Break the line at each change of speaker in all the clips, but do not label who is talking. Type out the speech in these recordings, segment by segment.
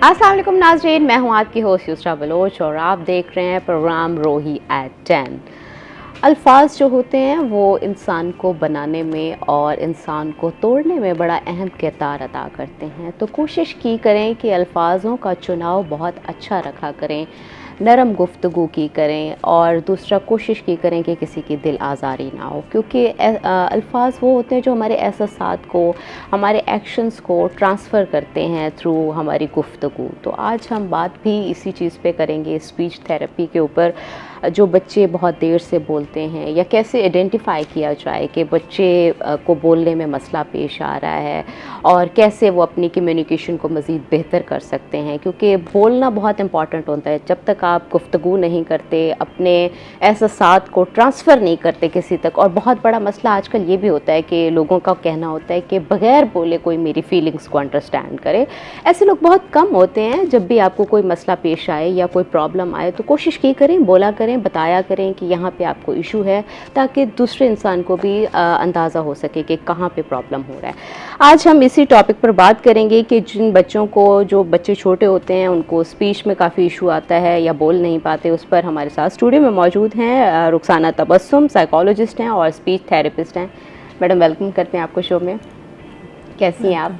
अस्सलाम वालेकुम नाज़रीन, मैं हूँ आपकी होस्ट युसरा बलोच और आप देख रहे हैं प्रोग्राम रोही एट 10। अल्फाज जो होते हैं वो इंसान को बनाने में और इंसान को तोड़ने में बड़ा अहम किरदार अदा करते हैं। तो कोशिश की करें कि अल्फाजों का चुनाव बहुत अच्छा रखा करें, नरम गुफ्तगू की करें और दूसरा कोशिश की करें कि किसी की दिल आज़ारी ना हो, क्योंकि अल्फाज वो होते हैं जो हमारे एहसासात को, हमारे एक्शंस को ट्रांसफ़र करते हैं थ्रू हमारी गुफ्तगू। तो आज हम बात भी इसी चीज़ पे करेंगे, स्पीच थेरेपी के ऊपर। जो बच्चे बहुत देर से बोलते हैं या कैसे आइडेंटिफाई किया जाए कि बच्चे को बोलने में मसला पेश आ रहा है और कैसे वो अपनी कम्युनिकेशन को मज़ीद बेहतर कर सकते हैं, क्योंकि बोलना बहुत इंपॉर्टेंट होता है। जब तक आप गुफ्तगू नहीं करते, अपने एहसासात को ट्रांसफ़र नहीं करते किसी तक। और बहुत बड़ा मसला आजकल ये भी होता है कि लोगों का कहना होता है कि बग़ैर बोले कोई मेरी फ़ीलिंग्स को अंडरस्टैंड करे। ऐसे लोग बहुत कम होते हैं। जब भी आपको कोई मसला पेश आए या कोई प्रॉब्लम आए तो कोशिश की करें, बोला करें, बताया करें कि यहाँ पे आपको इशू है, ताकि दूसरे इंसान को भी अंदाज़ा हो सके कि कहाँ पे प्रॉब्लम हो रहा है। आज हम इसी टॉपिक पर बात करेंगे कि जिन बच्चों को, जो बच्चे छोटे होते हैं उनको स्पीच में काफ़ी इशू आता है या बोल नहीं पाते, उस पर हमारे साथ स्टूडियो में मौजूद हैं रुखसाना तबस्सुम, साइकोलॉजिस्ट हैं और स्पीच थेरेपिस्ट हैं। मैडम, वेलकम करते हैं आपको शो में। कैसी हैं आप?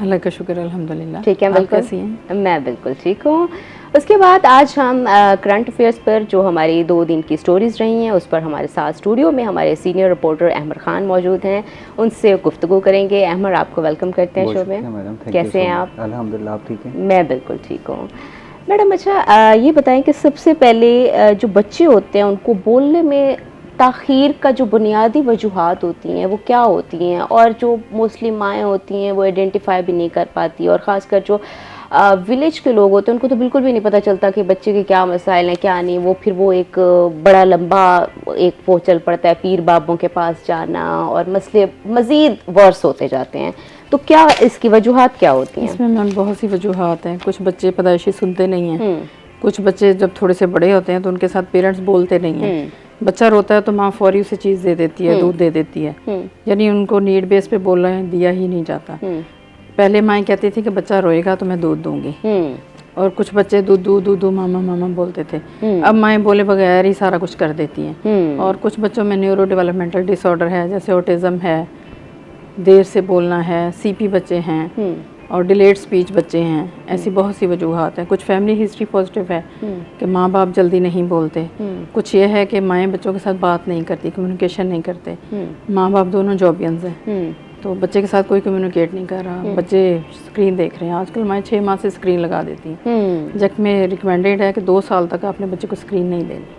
अल्लाह का शुक्र, अल्हम्दुलिल्लाह।
ठीक है, बिल्कुल।
कैसी हैं?
मैं बिल्कुल ठीक हूँ। उसके बाद आज हम करंट अफेयर्स पर, जो हमारी 2 दिन की स्टोरीज़ रही हैं, उस पर हमारे साथ स्टूडियो में हमारे सीनियर रिपोर्टर अहमद ख़ान मौजूद हैं। उनसे गुफ्तगू करेंगे। अहमद, आपको वेलकम करते हैं शो में। कैसे हैं आप?
अल्हम्दुलिल्लाह, आप ठीक हैं?
मैं बिल्कुल ठीक हूँ। मैडम, अच्छा ये बताएं कि सबसे पहले जो बच्चे होते हैं उनको बोलने में ताख़ीर का जो बुनियादी वजूहात होती हैं वो क्या होती हैं, और जो मोस्टली माएँ होती हैं वो आइडेंटिफाई भी नहीं कर पाती, और ख़ासकर जो विलेज के लोग होते हैं उनको तो बिल्कुल भी नहीं पता चलता कि बच्चे के क्या मसाइल हैं क्या नहीं। वो फिर वो एक बड़ा लंबा एक वो चल पड़ता है, पीर बाबों के पास जाना, और मसले मज़ीद वर्स होते जाते हैं। तो क्या इसकी वजूहात क्या होती हैं?
इसमें मैम बहुत सी वजूहात हैं। कुछ बच्चे पैदाइशी सुनते नहीं हैं, कुछ बच्चे जब थोड़े से बड़े होते हैं तो उनके साथ पेरेंट्स बोलते नहीं हैं। बच्चा रोता है तो माँ फौरी उसे चीज़ दे देती है, दूध दे देती है, यानी उनको नीड बेस पे बोलना है, दिया ही नहीं जाता। पहले माँ कहती थी कि बच्चा रोएगा तो मैं दूध दूंगी, और कुछ बच्चे दूध दूध दूध मामा मामा बोलते थे। अब माएँ बोले बगैर ही सारा कुछ कर देती हैं। और कुछ बच्चों में न्यूरो डेवलपमेंटल डिसऑर्डर है, जैसे ऑटिज़म है, देर से बोलना है, सीपी बच्चे हैं और डिलेड स्पीच बच्चे हैं। ऐसी बहुत सी वजूहात हैं। कुछ फैमिली हिस्ट्री पॉजिटिव है कि माँ बाप जल्दी नहीं बोलते। कुछ ये है कि माएँ बच्चों के साथ बात नहीं करती, कम्युनिकेशन नहीं करते। माँ बाप दोनों जॉबियंस हैं, तो बच्चे के साथ कोई कम्युनिकेट नहीं कर रहा। बच्चे स्क्रीन देख रहे हैं। आजकल माएँ 6 माह से स्क्रीन लगा देती हैं, जबकि रिकमेंडेड है कि 2 साल तक आपने बच्चे को स्क्रीन नहीं देनी,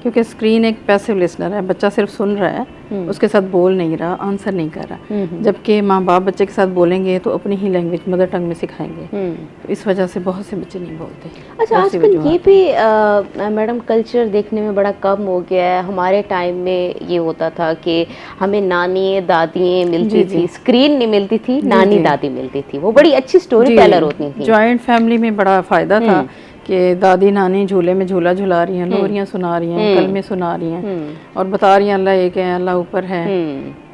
क्योंकि स्क्रीन एक पैसिव लिसनर है। बच्चा सिर्फ सुन रहा है, उसके साथ बोल नहीं रहा, आंसर नहीं कर रहा। जबकि माँ बाप बच्चे के साथ बोलेंगे तो अपनी ही लैंग्वेज मदर टंग में सिखाएंगे। तो इस वजह से बहुत से बच्चे नहीं बोलते।
अच्छा, आजकल ये भी मैडम कल्चर देखने में बड़ा कम हो गया है। हमारे टाइम में ये होता था कि हमें नानी दादी मिलती थी, स्क्रीन नहीं मिलती थी, नानी दादी मिलती थी, वो बड़ी अच्छी स्टोरी टेलर होती थी।
जॉइंट फैमिली में बड़ा फ़ायदा था कि दादी नानी झूले में झूला झुला रही हैं, लोरियाँ सुना रही हैं, कलमे सुना रही हैं और बता रही हैं अल्लाह एक है, अल्लाह ऊपर है।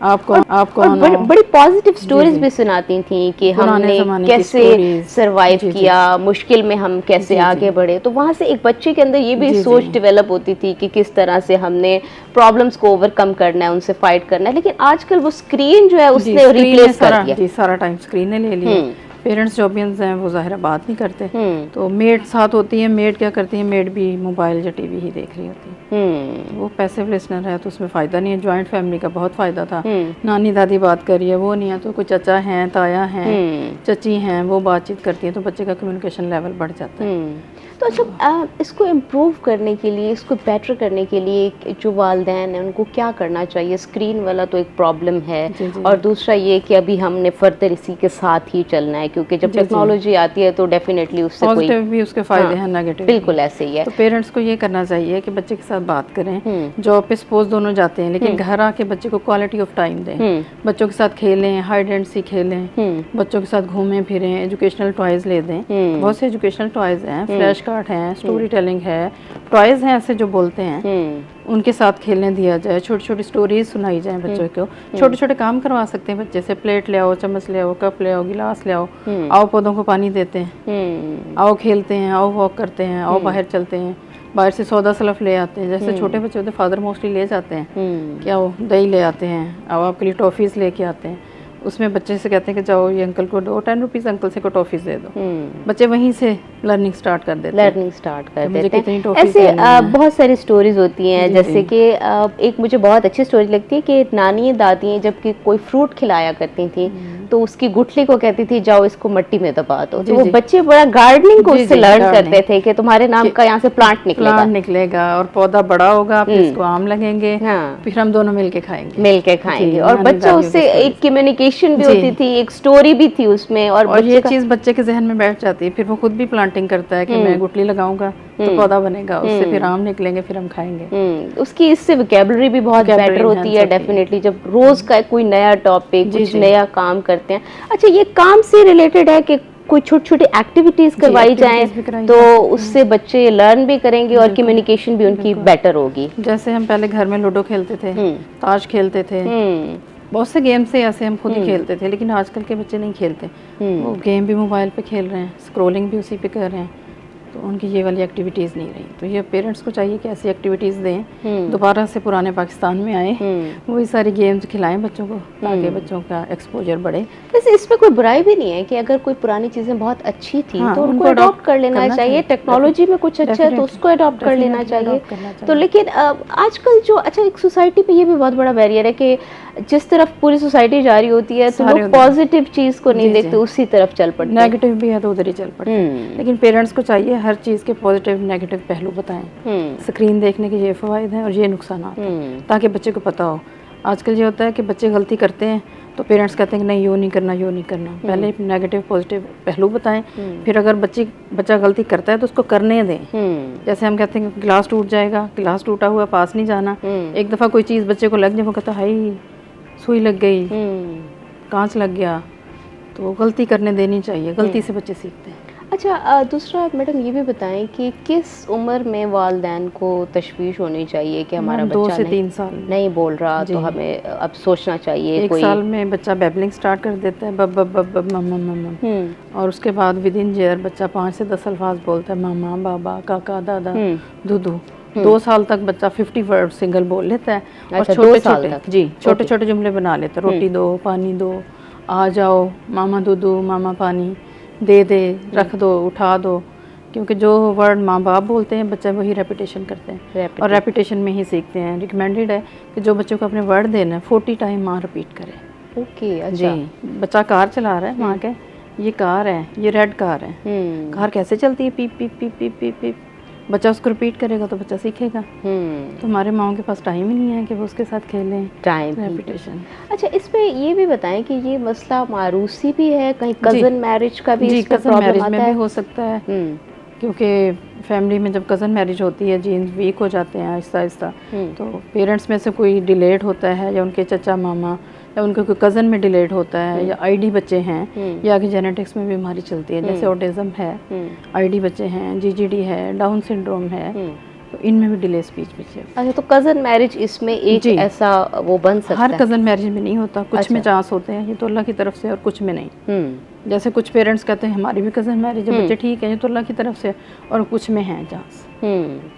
आपको
बड़ी पॉजिटिव स्टोरीज भी सुनाती थी कि हमने कैसे सरवाइव किया, मुश्किल में हम कैसे आगे बढ़े। तो वहाँ से एक बच्चे के अंदर ये भी सोच डेवलप होती थी कि किस तरह से हमने प्रॉब्लम्स को ओवरकम करना है, उनसे फाइट करना है। लेकिन आजकल वो स्क्रीन जो है उसने रिप्लेस कर दिया।
सारा टाइम स्क्रीन ने ले लिया। पेरेंट्स जॉबियंस हैं, वो ज़ाहिर बात नहीं करते, तो मेड साथ होती है। मेड क्या करती है, मेड भी मोबाइल या टीवी ही देख रही होती है। वो पैसिव लिसनर है, तो उसमें फ़ायदा नहीं है। जॉइंट फैमिली का बहुत फ़ायदा था। नानी दादी बात कर रही है, वो नहीं है तो कोई चचा हैं, ताया हैं, चची हैं, वो बातचीत करती हैं, तो बच्चे का कम्युनिकेशन लेवल बढ़ जाता है।
तो अच्छा, इसको इम्प्रूव करने के लिए, इसको बेटर करने के लिए जो वालिदैन हैं उनको क्या करना चाहिए? स्क्रीन वाला तो एक प्रॉब्लम है, और दूसरा ये कि अभी हमने फर्दर इसी के साथ ही चलना है, क्योंकि जब टेक्नोलॉजी आती है तो डेफिनेटली उससे
पॉजिटिव भी उसके फायदे हैं, नेगेटिव
बिल्कुल ऐसे ही है।
तो पेरेंट्स को ये करना चाहिए कि बच्चे के साथ बात करें। जॉब पे सपोज दोनों जाते हैं, लेकिन घर आके बच्चे को क्वालिटी ऑफ टाइम दें। बच्चों के साथ खेलें, हाइड एंड सी खेलें, बच्चों के साथ घूमें फिरें, एजुकेशनल टॉयज़ ले दें। बहुत से एजुकेशनल टॉयज़ हैं, फ्लैश कार्ड हैं, स्टोरी टेलिंग है, टॉयज हैं ऐसे जो बोलते हैं, उनके साथ खेलने दिया जाए, छोटी छोटी स्टोरीज सुनाई जाए बच्चों को, छोटे छोटे काम करवा सकते हैं बच्चे से, प्लेट ले आओ, चम्मच ले आओ, कप ले आओ, गिलास ले आओ, आओ पौधों को पानी देते हैं, आओ खेलते हैं, आओ वॉक करते हैं, आओ बाहर चलते हैं, बाहर से सौदा सलफ ले आते हैं, जैसे छोटे बच्चे होते फादर मोस्टली ले जाते हैं, क्या वो दही ले आते हैं, अब आपके लिए टॉफ़ीज़ लेके आते हैं, उसमें बच्चे से कहते हैं कि जाओ ये अंकल को दो 10 रुपीज़, अंकल से को टॉफ़ीज़ दे दो, बच्चे वहीं से लर्निंग स्टार्ट कर देते हैं।
लर्निंग स्टार्ट कर देते हैं। ऐसे बहुत सारी स्टोरीज होती हैं, जैसे कि एक मुझे बहुत अच्छी स्टोरी लगती है कि नानी दादी जब कि कोई फ्रूट खिलाया करती थी तो उसकी गुठली को कहती थी जाओ इसको मट्टी में दबा दो, तो वो बच्चे बड़ा गार्डनिंग को उससे लर्न करते थे कि तुम्हारे नाम का यहाँ से प्लांट
निकलेगा और पौधा बड़ा होगा, फिर इसको आम लगेंगे, फिर हम दोनों मिलके खाएंगे और बच्चा उससे एक कम्युनिकेशन भी होती थी, एक स्टोरी भी थी उसमें, और ये चीज बच्चे के जहन में बैठ जाती है, फिर वो खुद भी प्लांटिंग करता है कि मैं गुठली लगाऊंगा तो पौधा बनेगा, उससे फिर आम निकलेंगे, फिर हम खाएंगे।
उसकी इससे वोकैबुलरी भी बहुत बेटर होती है डेफिनेटली, जब रोज का कोई नया टॉपिक, कुछ नया काम करते हैं। अच्छा, ये काम से रिलेटेड है कि कोई छोटी छोटी एक्टिविटीज करवाई जाएं तो उससे बच्चे लर्न भी करेंगे और कम्युनिकेशन भी उनकी बेटर होगी।
जैसे हम पहले घर में लूडो खेलते थे, ताश खेलते थे, बहुत से गेम से ऐसे हम खुद ही खेलते थे, लेकिन आजकल के बच्चे नहीं खेलते, वो गेम भी मोबाइल पे खेल रहे हैं, स्क्रॉलिंग भी उसी पे कर रहे हैं, तो उनकी ये वाली एक्टिविटीज़ नहीं रही। तो ये पेरेंट्स को चाहिए कि ऐसी एक्टिविटीज़ दें, दोबारा से पुराने पाकिस्तान में आए, वही सारी गेम्स खिलाएं बच्चों को, ताकि बच्चों का एक्सपोजर बढ़े।
वैसे इसमें कोई बुराई भी नहीं है कि अगर कोई पुरानी चीज़ें बहुत अच्छी थी तो उनको अडॉप्ट कर लेना चाहिए, टेक्नोलॉजी में कुछ अच्छा है तो उसको अडॉप्ट कर लेना चाहिए। तो लेकिन आजकल जो अच्छा एक सोसाइटी पे ये भी बहुत बड़ा बैरियर है कि जिस तरफ पूरी सोसाइटी जा रही होती है तो लोग पॉजिटिव चीज़ को नहीं देखते, उसी तरफ चल पड़ते हैं,
नेगेटिव भी है तो उधर ही चल पड़ते हैं। लेकिन पेरेंट्स को चाहिए हर चीज़ के पॉजिटिव नेगेटिव पहलू बताएं, स्क्रीन देखने के ये फ़वाइद हैं और ये नुकसान हैं, ताकि बच्चे को पता हो। आजकल ये होता है कि बच्चे गलती करते हैं तो पेरेंट्स कहते हैं कि नहीं यूँ नहीं करना, यूँ नहीं करना, पहले नेगेटिव पॉजिटिव पहलू बताएं, फिर अगर बच्चा गलती करता है तो उसको करने दें। जैसे हम कहते हैं कि गिलास टूट जाएगा, गिलास टूटा हुआ पास नहीं जाना, एक दफ़ा कोई चीज़ बच्चे को लग जाए, वो कहता हाई सुई लग गई, कांच लग गया, तो गलती करने देनी चाहिए, गलती से बच्चे सीखते हैं।
अच्छा, दूसरा मैडम ये भी बताएं कि किस उम्र में वालिदैन को तशवीश होनी चाहिए कि हमारा बच्चा
2 से 3 साल
नहीं बोल रहा तो हमें अब सोचना चाहिए।
1 साल में बच्चा बेबलिंग स्टार्ट कर देता है, बब बब बब मम्मा मम्मा, और उसके बाद विद इन ईयर बच्चा 5 से 10 अल्फाज बोलता है, मामा बाबा काका दादा दूधू। 2 साल तक बच्चा 50 वर्ड सिंगल बोल लेता है, और छोटे छोटे जुमले बना लेता है, रोटी दो, पानी दो, आ जाओ, मामा दूधू, मामा पानी, दे दे, रख दो, उठा दो, क्योंकि जो वर्ड माँ बाप बोलते हैं बच्चे वही रेपिटेशन करते हैं और रेपिटेशन में ही सीखते हैं। रिकमेंडेड है कि जो बच्चों को अपने वर्ड देना है 40 टाइम माँ रिपीट करे।
ओके, अच्छा।
जी, बच्चा कार चला रहा है, माँ के ये कार है, ये रेड कार है, कार कैसे चलती है, पीप पीप पीप पीप पीप पीप, बच्चा उसको रिपीट करेगा तो बच्चा सीखेगा। तो हमारे माओ के पास टाइम ही नहीं है कि वो उसके साथ खेलें,
टाइम
रेपिटेशन।
अच्छा, इसमें ये भी बताएं कि ये मसला मारूसी भी है, कहीं कज़न मैरिज का भी इसमें
कज़न मैरिज में भी हो सकता है, क्योंकि फैमिली में जब कज़न मैरिज होती है जीन्स वीक हो जाते हैं आहिस्ता आहिस्ता, तो पेरेंट्स में से कोई डिलेड होता है, या उनके चचा मामा या उनके कोई कज़न में डिलेड होता है, या आईडी बच्चे हैं, या कि जेनेटिक्स में बीमारी चलती है, जैसे ऑटिज्म है, आईडी बच्चे हैं, जीजीडी है, डाउन सिंड्रोम है, तो इनमें भी डिले स्पीच बच्चे।
अच्छा, तो कज़न मैरिज इसमें एक ऐसा वो बन सकता है?
हर कज़न मैरिज में नहीं होता, कुछ में चांस होते हैं, ये तो अल्लाह की तरफ से, और कुछ में नहीं। जैसे कुछ पेरेंट्स कहते हैं हमारी भी कज़न मैरिज है, बच्चे ठीक है, ये तो अल्लाह की तरफ से, और कुछ में है चांस।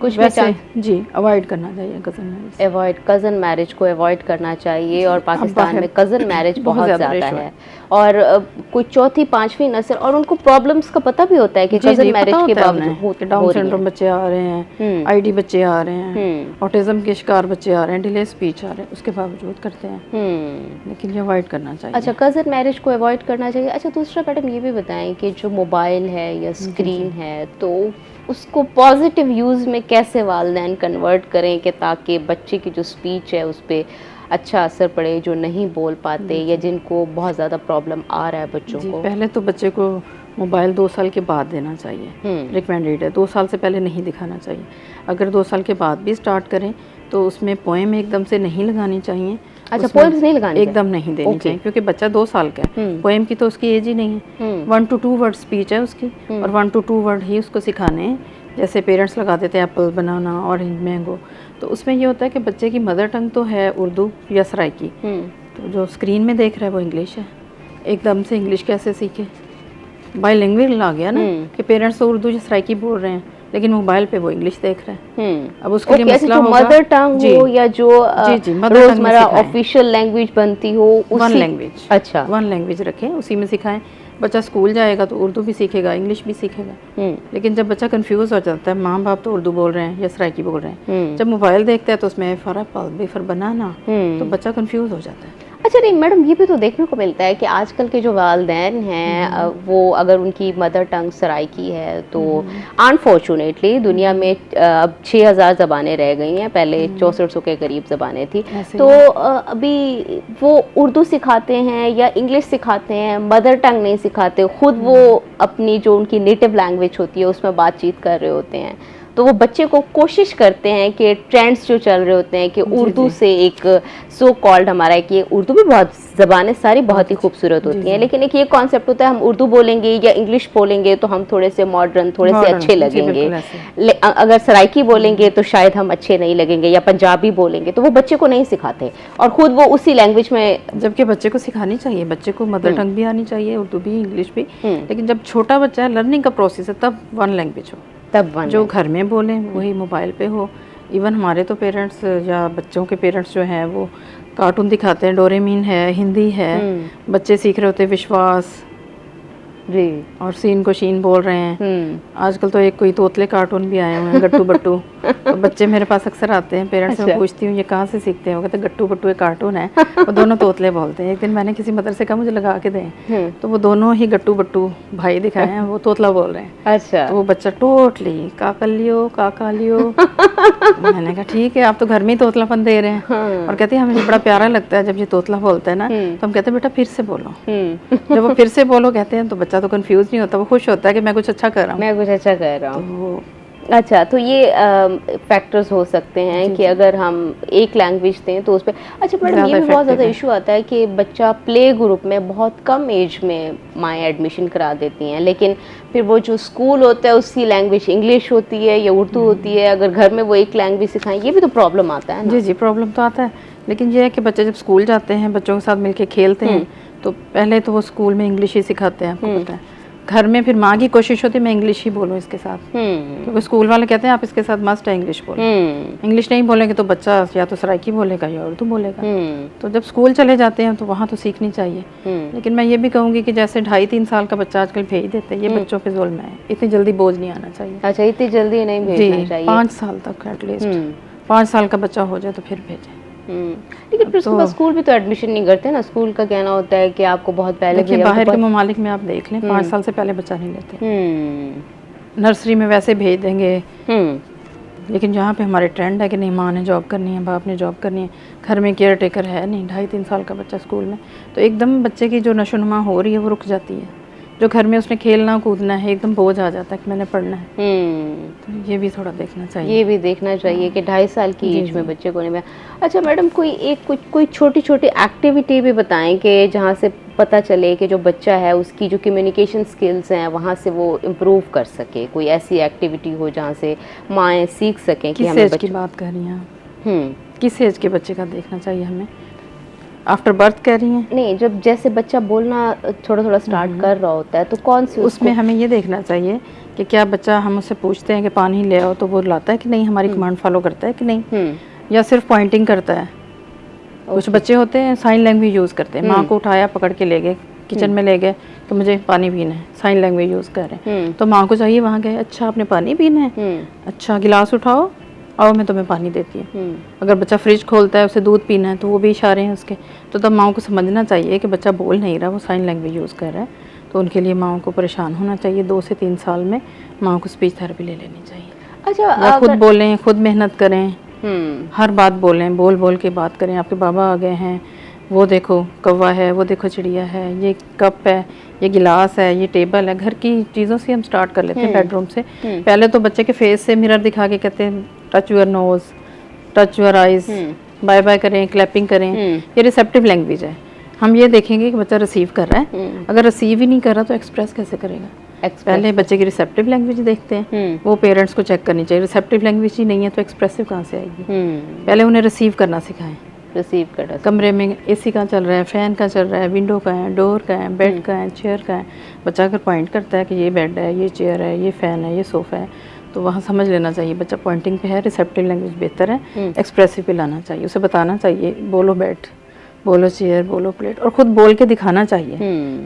कुछ
वैसे जी अवॉइड करना चाहिए कज़न मैरिज,
कज़न मैरिज को अवॉइड करना चाहिए, और पाकिस्तान में कज़न मैरिज बहुत ज़्यादा है, और कोई चौथी 5वीं नस्ल, और उनको प्रॉब्लम्स का पता भी होता है कि कज़न मैरिज के बावजूद
डाउन सिंड्रोम बच्चे आ रहे हैं, आईडी बच्चे आ रहे हैं, ऑटिज्म के शिकार बच्चे आ रहे हैं, डिले स्पीच आ रहे हैं, उसके बावजूद करते हैं, लेकिन ये अवॉइड करना चाहिए।
अच्छा, कज़न मैरिज को अवॉइड करना चाहिए। अच्छा, दूसरा मैडम ये भी बताएं कि जो मोबाइल है या स्क्रीन है, तो उसको पॉजिटिव यूज़ में कैसे वालिदैन कन्वर्ट करें कि ताकि बच्चे की जो स्पीच है उस पर अच्छा असर पड़े, जो नहीं बोल पाते या जिनको बहुत ज़्यादा प्रॉब्लम आ रहा है बच्चों को।
पहले तो बच्चे को मोबाइल 2 साल के बाद देना चाहिए, रिकमेंडेड है, 2 साल से पहले नहीं दिखाना चाहिए। अगर 2 साल के बाद भी स्टार्ट करें तो उसमें पोएम एकदम से नहीं लगानी चाहिए।
अच्छा, पोएम्स नहीं लगानी
एकदम नहीं देनी चाहिए, क्योंकि बच्चा 2 साल का है, पोएम की तो उसकी एज ही नहीं है। 1 to 2 वर्ड स्पीच है उसकी, और 1 to 2 वर्ड ही उसको सिखाने हैं जैसे पेरेंट्स लगा देते हैं एप्पल, बनाना, ऑरेंज, मैंगो, तो उसमें ये होता है कि बच्चे की मदर टंग तो है उर्दू या सराइकी, तो जो स्क्रीन में देख रहा है वो इंग्लिश है। एकदम से इंग्लिश कैसे सीखे? बाईलिंगुअल आ गया ना कि पेरेंट्स तो उर्दू या सराइकी बोल रहे हैं लेकिन मोबाइल पे वो इंग्लिश देख रहे हैं। अब उसके लिए मसला
जो
होगा
मदर टंग हो या जो रोजमर्रा
सिखाएं।
ऑफिशियल लैंग्वेज बनती हो
वन लैंग्वेज,
अच्छा
वन लैंग्वेज रखें, उसी में सिखाएं। बच्चा स्कूल जाएगा तो उर्दू भी सीखेगा, इंग्लिश भी सीखेगा। लेकिन जब बच्चा कंफ्यूज हो जाता है, माँ बाप तो उर्दू बोल रहे हैं या सराइकी बोल रहे हैं, जब मोबाइल देखता है तो उसमें for apple, B for banana, तो बच्चा कंफ्यूज हो जाता है।
अच्छा, नहीं मैडम, ये भी तो देखने को मिलता है कि आजकल के जो वालिदैन हैं वो अगर उनकी मदर टंग सराइकी है तो अनफॉर्चुनेटली दुनिया में अब 6000 ज़बानें रह गई हैं, पहले 6400 के करीब ज़बानें थी, तो अभी वो उर्दू सिखाते हैं या इंग्लिश सिखाते हैं, मदर टंग नहीं सिखाते, खुद वो अपनी जो उनकी नेटिव लैंग्वेज होती है उसमें बातचीत कर रहे होते हैं। तो वो बच्चे को कोशिश करते हैं कि ट्रेंड्स जो चल रहे होते हैं कि उर्दू से एक सो कॉल्ड हमारा है कि उर्दू भी बहुत ज़बानें सारी बहुत ही खूबसूरत होती हैं, लेकिन एक ये कॉन्सेप्ट होता है हम उर्दू बोलेंगे या इंग्लिश बोलेंगे तो हम थोड़े से मॉडर्न, थोड़े से अच्छे लगेंगे, अगर सराइकी बोलेंगे तो शायद हम अच्छे नहीं लगेंगे, या पंजाबी बोलेंगे, तो वो बच्चे को नहीं सिखाते और खुद वो उसी लैंग्वेज में।
जबकि बच्चे को सिखानी चाहिए, बच्चे को मदर टंग भी आनी चाहिए, उर्दू भी, इंग्लिश भी, लेकिन जब छोटा बच्चा है, लर्निंग का प्रोसेस है, तब वन लैंग्वेज हो, तब जो घर में बोलें वही मोबाइल पे हो। इवन हमारे तो पेरेंट्स या बच्चों के पेरेंट्स जो हैं वो कार्टून दिखाते हैं, डोरेमीन है, हिंदी है, बच्चे सीख रहे होते हैं विश्वास
जी,
और सीन को शीन बोल रहे हैं। आजकल तो एक कोई तोतले कार्टून भी आए हुए हैं, गट्टू बट्टू। तो बच्चे मेरे पास अक्सर आते हैं, पेरेंट्स से पूछती हूँ ये कहाँ से सीखते हैं, वो कहते गट्टू बट्टू एक कार्टून है, वो दोनों तोतले बोलते हैं। एक दिन मैंने किसी मदरसे का मुझे लगा के दें, तो वो दोनों ही गट्टू बट्टू भाई दिखाए हैं, वो तोतला बोल रहे हैं।
अच्छा,
तो वो बच्चा टोटली काका लियो, काका लियो। मैंने कहा ठीक है, आप तो घर में ही तोतलापन दे रहे हैं। और कहते हैं हमें बड़ा प्यारा लगता है जब ये तोतला बोलता है ना, तो हम कहते हैं बेटा फिर से बोलो। जब वो फिर से बोलो कहते हैं तो बच्चा तो कंफ्यूज नहीं होता, वो खुश होता है कि मैं कुछ अच्छा कर रहा हूँ,
मैं कुछ अच्छा कर रहा हूँ।
तो
अच्छा, तो ये फैक्टर्स हो सकते हैं कि अगर हम एक लैंग्वेज दें तो उस पर। अच्छा मैडम, ये भी बहुत ज़्यादा इशू आता है कि बच्चा प्ले ग्रुप में बहुत कम एज में माएँ एडमिशन करा देती हैं, लेकिन फिर वो जो स्कूल होता है उसकी लैंग्वेज इंग्लिश होती है या उर्दू होती है, अगर घर में वो एक लैंग्वेज सिखाएं, ये भी तो प्रॉब्लम आता है ना?
जी जी, प्रॉब्लम तो आता है, लेकिन ये है कि बच्चे जब स्कूल जाते हैं, बच्चों के साथ मिलके खेलते हैं, तो पहले तो वो स्कूल में इंग्लिश ही सिखाते हैं, आपको पता है। घर में फिर माँ की कोशिश होती है मैं इंग्लिश ही बोलूँ इसके साथ, क्योंकि स्कूल वाले कहते हैं आप इसके साथ मस्ट है इंग्लिश बोलो। इंग्लिश नहीं बोलेंगे तो बच्चा या तो सराइकी बोलेगा या उर्दू बोलेगा। तो जब स्कूल चले जाते हैं तो वहाँ तो सीखनी चाहिए। लेकिन मैं ये भी कहूँगी कि जैसे 2.5-3 साल का बच्चा आजकल भेज देते हैं, ये बच्चों पे जुल्म है, इतनी जल्दी बोझ नहीं आना चाहिए।
अच्छा, इतनी जल्दी नहीं भेजना चाहिए।
5 साल तक एटलीस्ट, 5 साल का बच्चा हो जाए तो फिर भेजें।
लेकिन फिर उसके बाद स्कूल भी तो एडमिशन नहीं करते ना, स्कूल का कहना होता है कि आपको बहुत पहले।
देखिए बाहर के ममालिक में आप देख लें 5 साल से पहले बच्चा नहीं लेते, नर्सरी में वैसे भेज देंगे। लेकिन जहाँ पे हमारे ट्रेंड है कि नहीं माँ ने जॉब करनी है, बाप ने जॉब करनी है, घर में केयर टेकर है नहीं, 2.5-3 साल का बच्चा स्कूल में, तो एकदम बच्चे की जो नशोनुमा हो रही है वो रुक जाती है। जो घर में उसने खेलना कूदना है एकदम बोझ आ जाता है कि मैंने पढ़ना है। तो ये भी थोड़ा देखना चाहिए,
ये भी देखना चाहिए कि 2.5 साल की एज में बच्चे को नहीं मैं। अच्छा मैडम, कोई छोटी छोटी एक्टिविटी भी बताएं कि जहाँ से पता चले कि जो बच्चा है उसकी जो कम्युनिकेशन स्किल्स हैं वहाँ से वो इम्प्रूव कर सके, कोई ऐसी एक्टिविटी हो जहाँ से माएँ सीख सकें कि
हमें बच्चे की बात कर रही हैं, किस एज के बच्चे का देखना चाहिए हमें? आफ्टर बर्थ कह रही हैं?
नहीं, जब जैसे बच्चा बोलना थोड़ा थोड़ा स्टार्ट कर रहा होता है तो कौन सी
उसमें हमें ये देखना चाहिए कि क्या बच्चा, हम उससे पूछते हैं कि पानी ले आओ तो वो लाता है कि नहीं, हमारी कमांड फॉलो करता है कि नहीं, या सिर्फ पॉइंटिंग करता है। कुछ बच्चे होते हैं साइन लैंग्वेज यूज़ करते हैं, माँ को उठाया पकड़ के ले गए किचन में ले गए तो मुझे पानी पीना है, साइन लैंग्वेज यूज़ कर रहे हैं, तो माँ को चाहिए वहाँ गए, अच्छा आपने पानी पीना है, अच्छा गिलास उठाओ और मैं तुम्हें पानी देती हूँ। अगर बच्चा फ्रिज खोलता है उसे दूध पीना है तो वो भी इशारे हैं उसके, तो तब माँ को समझना चाहिए कि बच्चा बोल नहीं रहा, वो साइन लैंग्वेज यूज़ कर रहा है, तो उनके लिए माँ को परेशान होना चाहिए। 2 से 3 साल में माँ को स्पीच थेरेपी ले लेनी चाहिए।
अच्छा,
या खुद बोलें, खुद मेहनत करें, हर बात बोलें, बोल बोल के बात करें। आपके बाबा आ गए हैं, वो देखो कौवा है, वो देखो चिड़िया है, ये कप है, ये गिलास है, ये टेबल है। घर की चीज़ों से हम स्टार्ट कर लेते हैं, बेडरूम से। पहले तो बच्चे के फेस से मिरर दिखा के कहते हैं touch your nose, touch your eyes, bye bye करें, क्लैपिंग करें। ये रिसेप्टिव लैंग्वेज है। हम ये देखेंगे कि बच्चा रिसीव कर रहा है, अगर रिसीव ही नहीं कर रहा तो एक्सप्रेस कैसे करेगा? पहले बच्चे की रिसेप्टिव लैंग्वेज देखते हैं, वो पेरेंट्स को चेक करनी चाहिए। रिसेप्टिव लैंग्वेज ही नहीं है तो एक्सप्रेसिव कहाँ से आएगी? पहले उन्हें रिसीव करना सिखाएं।
रिसीव करना,
कमरे में एसी का चल रहा है, फैन का चल रहा है, विंडो का है, डोर का है, बेड का है, चेयर का है। बच्चा अगर पॉइंट करता है कि ये बेड है, ये चेयर है, ये फ़ैन है, ये सोफ़ा है, तो वहाँ समझ लेना चाहिए बच्चा पॉइंटिंग पे है। रिसेप्टिव लैंग्वेज बेहतर है, एक्सप्रेसिव पे लाना चाहिए। उसे बताना चाहिए, बोलो बेड, बोलो चेयर, बोलो प्लेट, और ख़ुद बोल के दिखाना चाहिए।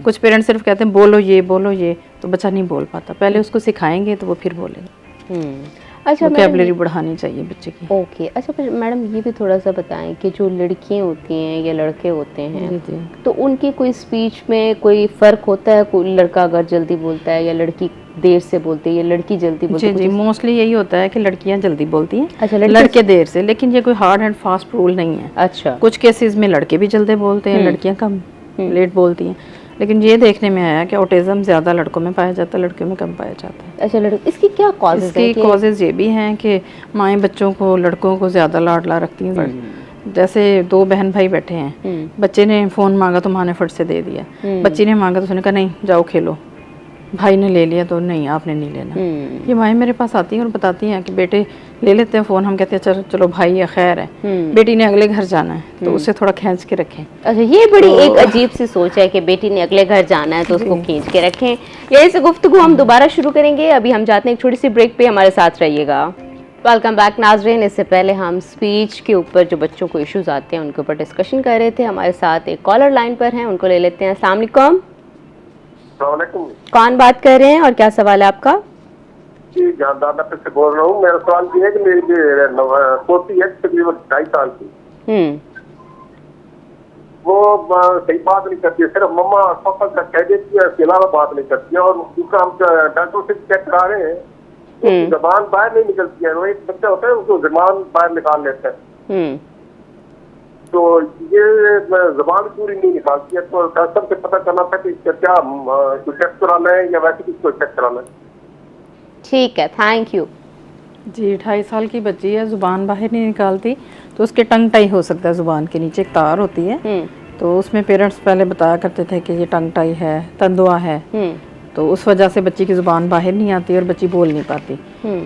कुछ पेरेंट्स सिर्फ कहते हैं बोलो ये, तो बच्चा नहीं बोल पाता। पहले उसको सिखाएंगे तो वो फिर बोलेगा।
अच्छा,
वोकैबुलरी बढ़ानी चाहिए बच्चे की।
ओके, अच्छा फिर मैडम ये भी थोड़ा सा बताएं कि जो लड़कियां होती हैं या लड़के होते हैं,
जी।
तो उनकी कोई स्पीच में कोई फ़र्क होता है? कोई लड़का अगर जल्दी बोलता है या लड़की देर से बोलती है या लड़की जल्दी बोलती है?
जी, मोस्टली यही होता है कि लड़कियां जल्दी बोलती हैं,
अच्छा,
लड़के देर से। लेकिन ये कोई हार्ड एंड फास्ट रूल नहीं है।
अच्छा,
कुछ केसेस में लड़के भी जल्दी बोलते हैं, लड़कियां कम लेट बोलती हैं। लेकिन ये देखने में आया कि ऑटिज्म ज़्यादा लड़कों में पाया जाता है, लड़कियों में कम पाया जाता है।
अच्छा, इसकी क्या कॉजेज़ हैं?
इसकी कॉजेज़ ये भी हैं कि माएँ बच्चों को, लड़कों को ज़्यादा लाडला रखती हैं। जैसे 2 बहन भाई बैठे हैं, बच्चे ने फ़ोन मांगा तो माँ ने फट से दे दिया, बच्ची ने मांगा तो उसने कहा नहीं जाओ खेलो, भाई ने ले लिया तो नहीं आपने नहीं लेना। ये माएँ मेरे पास आती हैं और बताती हैं कि बेटे ले लेते हैं फ़ोन, हम कहते हैं चलो चलो भाई या खैर है, बेटी ने अगले घर जाना है तो उससे थोड़ा खींच के रखें।
अच्छा, ये बड़ी एक अजीब सी सोच है कि बेटी ने अगले घर जाना है तो उसको खींच के रखें। यही से गुफ्तगू हम दोबारा शुरू करेंगे। अभी हम जाते हैं एक छोटी सी ब्रेक पे, हमारे साथ रहिएगा। वेलकम बैक नाज़रीन। इससे पहले हम स्पीच के ऊपर जो बच्चों को इश्यूज आते हैं उनके ऊपर डिस्कशन कर रहे थे। हमारे साथ एक कॉलर लाइन पर हैं, उनको ले लेते हैं। अस्सलाम वालेकुम। कौन बात कर रहे हैं और क्या सवाल है आपका?
जी, दादा से बोल रहा हूँ। मेरा सवाल ये है कि मेरी पोती है तकरीबन 2.5 साल की, वो सही बात नहीं करती है, सिर्फ मम्मा और पापा का कह देती है, इसके अलावा बात नहीं करती है। और दूसरा हम डॉक्टर से चेक करा रहे हैं, जबान बाहर नहीं निकलती है। वो एक बच्चा होता है उसको जबान बाहर निकाल लेता है, तो ये जबान पूरी नहीं निकालती है। तो डॉक्टर से पता करना था कि इसका क्या चेक कराना है या वैसे किसको चेक कराना है।
ठीक है, थैंक यू
जी। 2.5 साल की बच्ची है, जुबान बाहर नहीं निकालती, तो उसके टंग टाई हो सकता है। जुबान के नीचे एक तार होती है, तो उसमें पेरेंट्स पहले बताया करते थे कि ये टंग टाई है, तंदुआ है, तो उस वजह से बच्ची की ज़ुबान बाहर नहीं आती और बच्ची बोल नहीं पाती।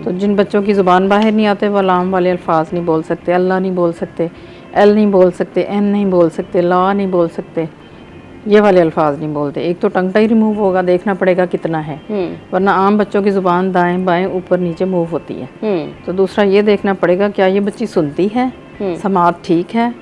तो जिन बच्चों की ज़ुबान बाहर नहीं आते वो लाम वाले अल्फाज नहीं बोल सकते, अल्लाह नहीं बोल सकते, एल नहीं बोल सकते, एन नहीं बोल सकते, ला नहीं बोल सकते, ये वाले अल्फाज नहीं बोलते। एक तो टंग टाई रिमूव होगा, देखना पड़ेगा कितना है, वरना आम बच्चों की ज़ुबान दाएं बाएं ऊपर नीचे मूव होती है। तो दूसरा ये देखना पड़ेगा क्या ये बच्ची सुनती है, समात ठीक है,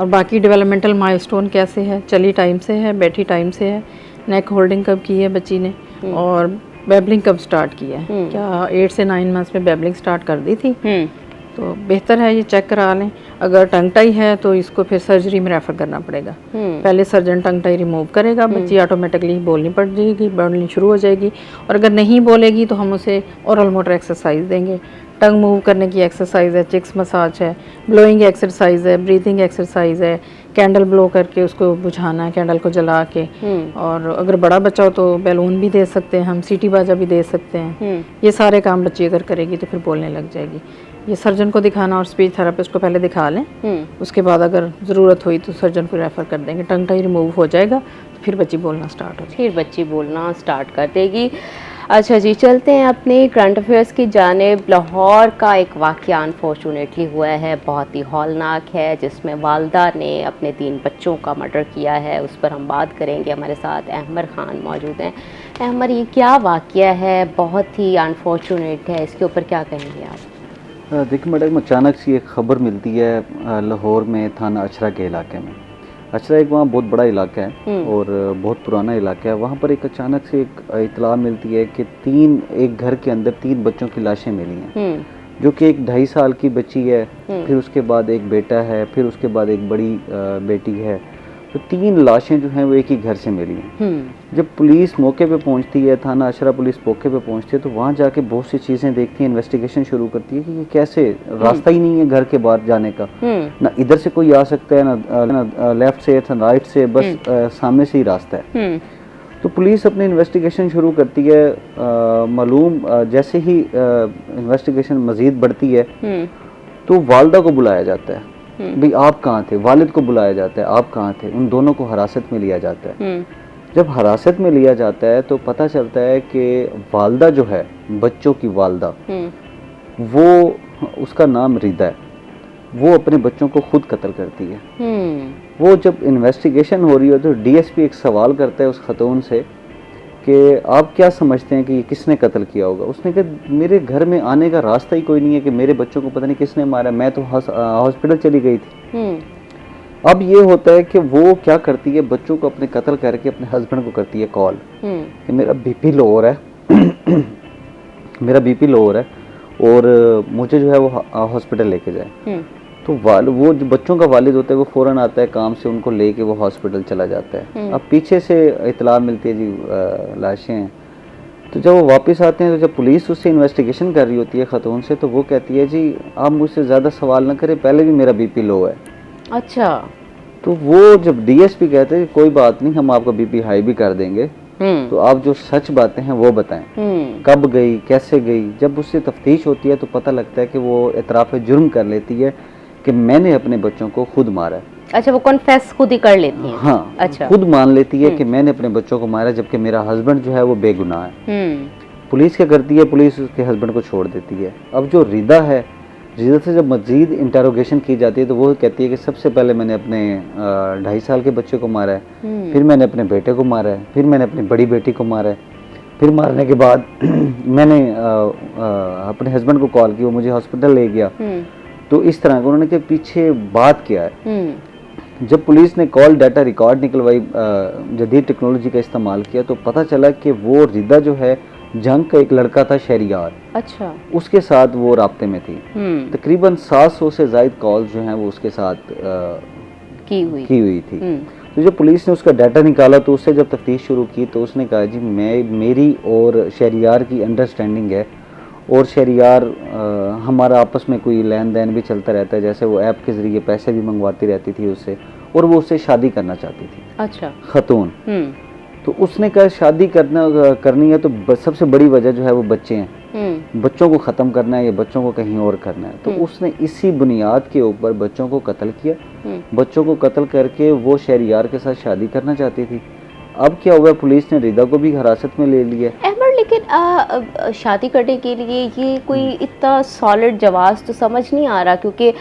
और बाकी डेवलपमेंटल माइलस्टोन कैसे है, चली टाइम से है, बैठी टाइम से है, नेक होल्डिंग कब की है बच्ची ने, और बेबलिंग कब स्टार्ट किया है, क्या 8 से 9 मंथ्स में बेबलिंग स्टार्ट कर दी थी। तो बेहतर है ये चेक करा लें। अगर टंग टाई है तो इसको फिर सर्जरी में रेफ़र करना पड़ेगा। पहले सर्जन टंग टाई रिमूव करेगा, बच्ची ऑटोमेटिकली बोलनी पड़ जाएगी, बोलनी शुरू हो जाएगी। और अगर नहीं बोलेगी तो हम उसे ओरल मोटर एक्सरसाइज देंगे, टंग मूव करने की एक्सरसाइज है, चिक्स मसाज है, ब्लोइंग एक्सरसाइज है, ब्रीथिंग एक्सरसाइज है, कैंडल ब्लो करके उसको बुझाना है, कैंडल को जला के। और अगर बड़ा बच्चा हो तो बैलून भी दे सकते हैं हम, सीटी बाजा भी दे सकते हैं। ये सारे काम बच्ची अगर करेगी तो फिर बोलने लग जाएगी। ये सर्जन को दिखाना और स्पीच थेरेपिस्ट को पहले दिखा लें, उसके बाद अगर ज़रूरत हुई तो सर्जन को रेफ़र कर देंगे। टंग टाई रिमूव हो जाएगा तो फिर बच्ची बोलना स्टार्ट हो जाएगी,
फिर बच्ची बोलना स्टार्ट कर देगी। अच्छा जी, चलते हैं अपने करंट अफेयर्स की जानिब। लाहौर का एक वाक़या अनफॉर्चुनेटली हुआ है, बहुत ही हौलनाक है, जिसमें वालदा ने अपने 3 बच्चों का मर्डर किया है। उस पर हम बात करेंगे। हमारे साथ अहमर ख़ान मौजूद हैं। अहमर, ये क्या वाक़या है, बहुत ही अनफॉर्चुनेट है, इसके ऊपर क्या कहेंगे आप?
देखिए मैडम, अचानक से एक ख़बर मिलती है लाहौर में, थाना अचरा के इलाके में। अचरा एक वहाँ बहुत बड़ा इलाका है और बहुत पुराना इलाका है। वहाँ पर एक अचानक से एक इतला मिलती है कि एक घर के अंदर 3 बच्चों की लाशें मिली हैं, जो कि एक 2.5 साल की बच्ची है, फिर उसके बाद एक बेटा है, फिर उसके बाद एक बड़ी बेटी है। तो 3 लाशें जो हैं वो एक ही घर से मिली हैं। जब पुलिस मौके पे पहुंचती है, थाना अशरा पुलिस मौके पे पहुंचती है, तो वहाँ जाके बहुत सी चीज़ें देखती है, इन्वेस्टिगेशन शुरू करती है कि ये कैसे, रास्ता ही नहीं है घर के बाहर जाने का, ना इधर से कोई आ सकता है, ना लेफ्ट से ना राइट से, बस सामने से ही रास्ता है। तो पुलिस अपनी इन्वेस्टिगेशन शुरू करती है। मालूम जैसे ही इन्वेस्टिगेशन मज़ीद बढ़ती है तो वालदा को बुलाया जाता है, भाई आप कहाँ थे, वालिद को बुलाया जाता है, आप कहाँ थे, उन दोनों को हिरासत में लिया जाता है। जब हिरासत में लिया जाता है तो पता चलता है कि वालदा जो है, बच्चों की वालदा, वो उसका नाम रिदा है, वो अपने बच्चों को खुद कत्ल करती है। वो जब इन्वेस्टिगेशन हो रही हो तो डीएसपी एक सवाल करता है उस खतून से कि आप क्या समझते हैं कि ये किसने कत्ल किया होगा। उसने कहा मेरे घर में आने का रास्ता ही कोई नहीं है कि मेरे बच्चों को पता नहीं किसने मारा, मैं तो हॉस्पिटल चली गई थी। अब ये होता है कि वो क्या करती है, बच्चों को अपने कत्ल करके अपने हस्बैंड को करती है कॉल कि मेरा बीपी लो हो रहा है मेरा बीपी लो हो रहा है और मुझे जो है वो हॉस्पिटल लेके जाए। तो वो जो बच्चों का वालिद होता है वो फ़ौरन आता है काम से, उनको लेके वो हॉस्पिटल चला जाता है। अब पीछे से इतला मिलती है जी लाशें हैं। तो जब वो वापस आते हैं तो जब पुलिस उससे इन्वेस्टिगेशन कर रही होती है खतून से, तो वो कहती है जी आप मुझसे ज़्यादा सवाल ना करें, पहले भी मेरा बीपी लो है।
अच्छा।
तो वो जब डीएसपी कहते हैं कोई बात नहीं, हम आपका बीपी हाई भी कर देंगे, तो आप जो सच बातें हैं वो बताएं, कब गई, कैसे गई। जब उससे तफ्तीश होती है तो पता लगता है कि वो इतराफ़ जुर्म कर लेती है कि मैंने अपने बच्चों को खुद मारा।
अच्छा, वो कन्फेस खुद ही कर लेती हैं?
हाँ,
अच्छा,
खुद मान लेती है कि मैंने अपने बच्चों को मारा, जबकि मेरा हस्बैंड जो है वो बेगुनाह है। पुलिस क्या करती है, पुलिस उसके हस्बैंड को छोड़ देती है। अब जो रिदा है, रिदा से जब मजीद इंटरोगेशन की जाती है तो वो कहती है कि सबसे पहले मैंने अपने 2.5 साल के बच्चे को मारा है, फिर मैंने अपने बेटे को मारा है, फिर मैंने अपनी बड़ी बेटी को मारा है, फिर मारने के बाद मैंने अपने हस्बैंड को कॉल की, वो मुझे हॉस्पिटल ले गया। तो इस तरह का उन्होंने के पीछे बात किया है। जब पुलिस ने कॉल डाटा रिकॉर्ड निकलवाई, जदीद टेक्नोलॉजी का इस्तेमाल किया, तो पता चला कि वो रिदा जो है जंग का एक लड़का था शहरियार। अच्छा। उसके साथ वो राब्ते में थी। तकरीबन 700 से ज़ायद कॉल जो हैं वो उसके साथ की हुई थी। तो जब पुलिस ने उसका डाटा निकाला तो उससे जब तफ्तीश शुरू की तो उसने कहा जी मेरी और शहरियार की अंडरस्टैंडिंग है, और शहरियार हमारा आपस में कोई लेन देन भी चलता रहता है, जैसे वो ऐप के ज़रिए पैसे भी मंगवाती रहती थी उससे, और वो उससे शादी करना चाहती थी। अच्छा। खतून। तो उसने कहा शादी करनी है तो सबसे बड़ी वजह जो है वो बच्चे हैं, बच्चों को ख़त्म करना है या बच्चों को कहीं और करना है। तो उसने इसी बुनियाद के ऊपर बच्चों को कत्ल किया। बच्चों को कत्ल करके वो शहरियार के साथ शादी करना चाहती थी। अब क्या हुआ, पुलिस ने रिदा को भी हिरासत में ले लिया।
लेकिन शादी करने के लिए ये कोई इतना सॉलिड जवाब तो समझ नहीं आ रहा, क्योंकि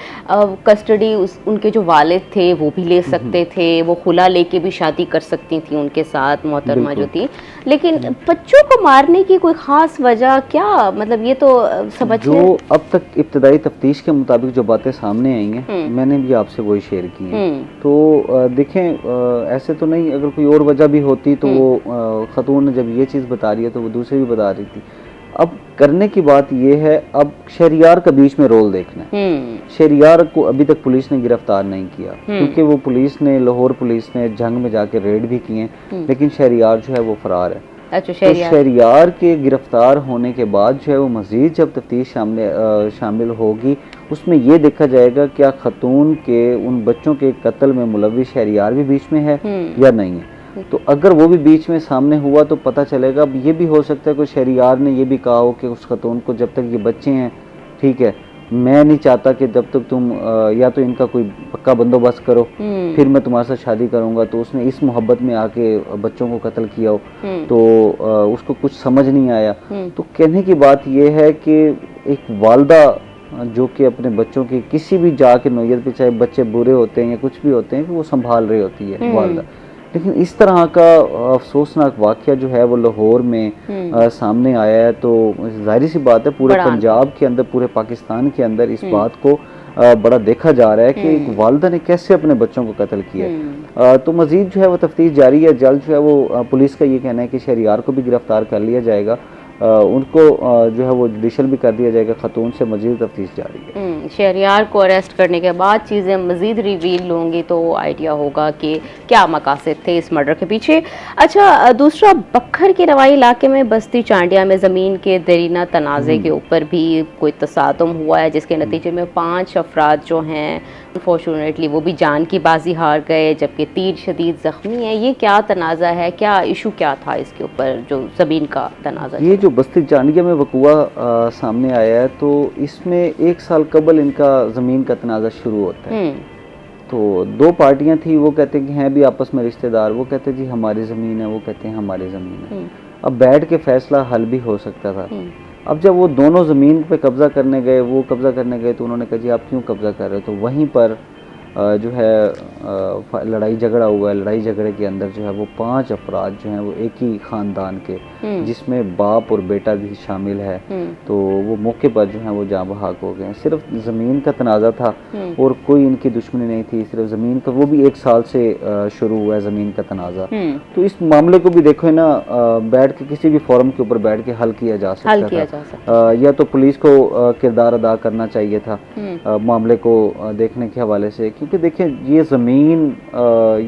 कस्टडी उनके जो वालिद थे वो भी ले सकते थे, वो खुला लेके भी शादी कर सकती थी उनके साथ मोहतरमा जो थी, लेकिन बच्चों को मारने की कोई ख़ास वजह क्या, मतलब ये तो समझ
जो अब तक इब्तदाई तफ्तीश के मुताबिक जो बातें सामने आई हैं मैंने भी आपसे वही शेयर की हैं। तो देखें ऐसे तो नहीं, अगर कोई और वजह भी होती तो वो खतून जब ये चीज़ बता रही है तो वो दूसरी भी बता रही थी। अब करने की बात ये है, अब शहरियार का बीच में रोल देखना है। शहरियार को अभी तक पुलिस ने गिरफ्तार नहीं किया, क्योंकि वो पुलिस ने, लाहौर पुलिस ने जंग में जाके रेड भी किए, लेकिन शहरियार जो है वो फरार है। अच्छा, तो शहरियार के गिरफ्तार होने के बाद जो है वो मजीद जब तफ्तीश शामिल होगी, उसमें ये देखा जाएगा क्या खतून के उन बच्चों के कत्ल में मुलव्विस शहरियार भी बीच में है या नहीं है। तो अगर वो भी बीच में सामने हुआ तो पता चलेगा। अब ये भी हो सकता है कि शहरियार ने ये भी कहा हो कि उस खतून को जब तक ये बच्चे हैं, ठीक है, मैं नहीं चाहता कि जब तक तुम या तो इनका कोई पक्का बंदोबस्त करो फिर मैं तुम्हारे साथ शादी करूंगा। तो उसने इस मोहब्बत में आके बच्चों को कत्ल किया हो, तो उसको कुछ समझ नहीं आया। तो कहने की बात यह है कि एक वालदा जो कि अपने बच्चों की किसी भी जा के नौयत पे, चाहे बच्चे बुरे होते हैं या कुछ भी होते हैं, कि वो संभाल रही होती है वालदा। लेकिन इस तरह का अफसोसनाक वाक़या जो है वो लाहौर में सामने आया है, तो जाहिर सी बात है पूरे पंजाब के अंदर, पूरे पाकिस्तान के अंदर इस बात को बड़ा देखा जा रहा है कि एक वालिदा ने कैसे अपने बच्चों को कत्ल किया। तो मजीद जो है वो तफ्तीश जारी है। जल्द जो है वो पुलिस का ये कहना है कि शहरियार को भी गिरफ्तार कर लिया जाएगा, उनको जो है वो जुडिशल भी कर दिया जाएगा। खतून से मजीद तफ्तीश जारी है।
शहरियार को अरेस्ट करने के बाद चीज़ें मजीद रिवील होंगी तो आइडिया होगा कि क्या मकासद थे इस मर्डर के पीछे। अच्छा, दूसरा, बखर के रवाई इलाके में बस्ती चांडिया में ज़मीन के दरीना तनाज़े के ऊपर भी कोई तसादम हुआ है, जिसके नतीजे में 5 अफराद जो हैं अनफॉर्चुनेटली वो भी जान की बाजी हार गए, जबकि 3 शदीद ज़ख्मी हैं। ये क्या तनाज़ा है, क्या इशू क्या था इसके ऊपर, जो ज़मीन का तनाज़ा?
ये जो बस्ती चांडिया में वक़ुआ सामने आया है, तो इसमें 1 साल कबल इनका ज़मीन का तनाज़ा शुरू होता है। तो दो पार्टियां थी, वो कहते हैं कि हैं भी आपस में रिश्तेदार, वो कहते जी हमारी ज़मीन है, वो कहते हैं हमारी ज़मीन है। अब बैठ के फैसला हल भी हो सकता था। अब जब वो दोनों ज़मीन पे कब्ज़ा करने गए, वो कब्ज़ा करने गए, तो उन्होंने कहा जी आप क्यों कब्ज़ा कर रहे हो, तो वहीं पर जो है लड़ाई झगड़ा हुआ है। लड़ाई झगड़े के अंदर जो है वो 5 अफराद जो हैं वो एक ही ख़ानदान के, जिसमें बाप और बेटा भी शामिल है, तो वो मौके पर जो है वो जाँ बहक हो गए। सिर्फ ज़मीन का तनाज़ा था और कोई इनकी दुश्मनी नहीं थी, सिर्फ ज़मीन का, वो भी 1 साल से शुरू हुआ है ज़मीन का तनाज़ा। तो इस मामले को भी देखो ना, बैठ के किसी भी फोरम के ऊपर बैठ के हल किया जा सकता था। या तो पुलिस को किरदार अदा करना चाहिए था मामले को देखने के हवाले से, क्योंकि देखें ये ज़मीन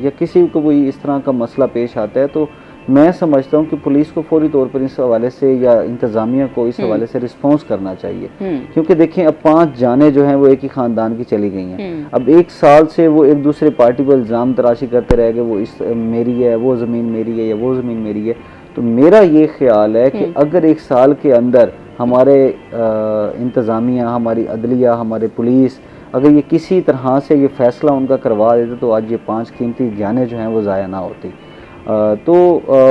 या किसी को कोई इस तरह का मसला पेश आता है, तो मैं समझता हूँ कि पुलिस को फौरी तौर पर इस हवाले से या इंतज़ामिया को इस हवाले से रिस्पॉन्स करना चाहिए। क्योंकि देखें अब 5 जानें जो हैं वो एक ही ख़ानदान की चली गई हैं। अब 1 साल से वो एक दूसरे पार्टी पर इल्ज़ाम तराशी करते रह गए, वो इस मेरी है, वो ज़मीन मेरी है, या वो ज़मीन मेरी है। तो मेरा ये ख्याल है कि अगर 1 साल के अंदर हमारे इंतज़ामिया, हमारी अदलिया, हमारे पुलिस अगर ये किसी तरह से ये फ़ैसला उनका करवा देते, तो आज ये 5 कीमती जानें जो हैं वो ज़ाया ना होती। तो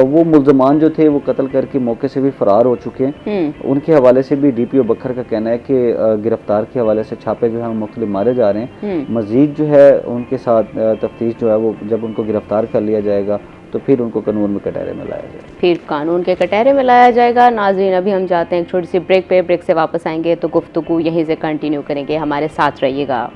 वो मुल्ज़मान जो थे वो कत्ल करके मौके से भी फ़रार हो चुके हैं। उनके हवाले से भी DPO बखर का कहना है कि गिरफ्तार के हवाले से छापे जो हैं मुख्तलिफ मारे जा रहे हैं। मज़ीद जो है उनके साथ तफ्तीश जो है वो जब उनको गिरफ्तार कर लिया जाएगा तो फिर उनको कानून में कटहरे में लाया जाएगा।
फिर कानून के कटहरे में लाया जाएगा। नाज़रीन अभी हम जाते हैं एक छोटी सी ब्रेक पे, ब्रेक से वापस आएंगे तो गुफ्तगू यहीं से कंटिन्यू करेंगे, हमारे साथ रहिएगा।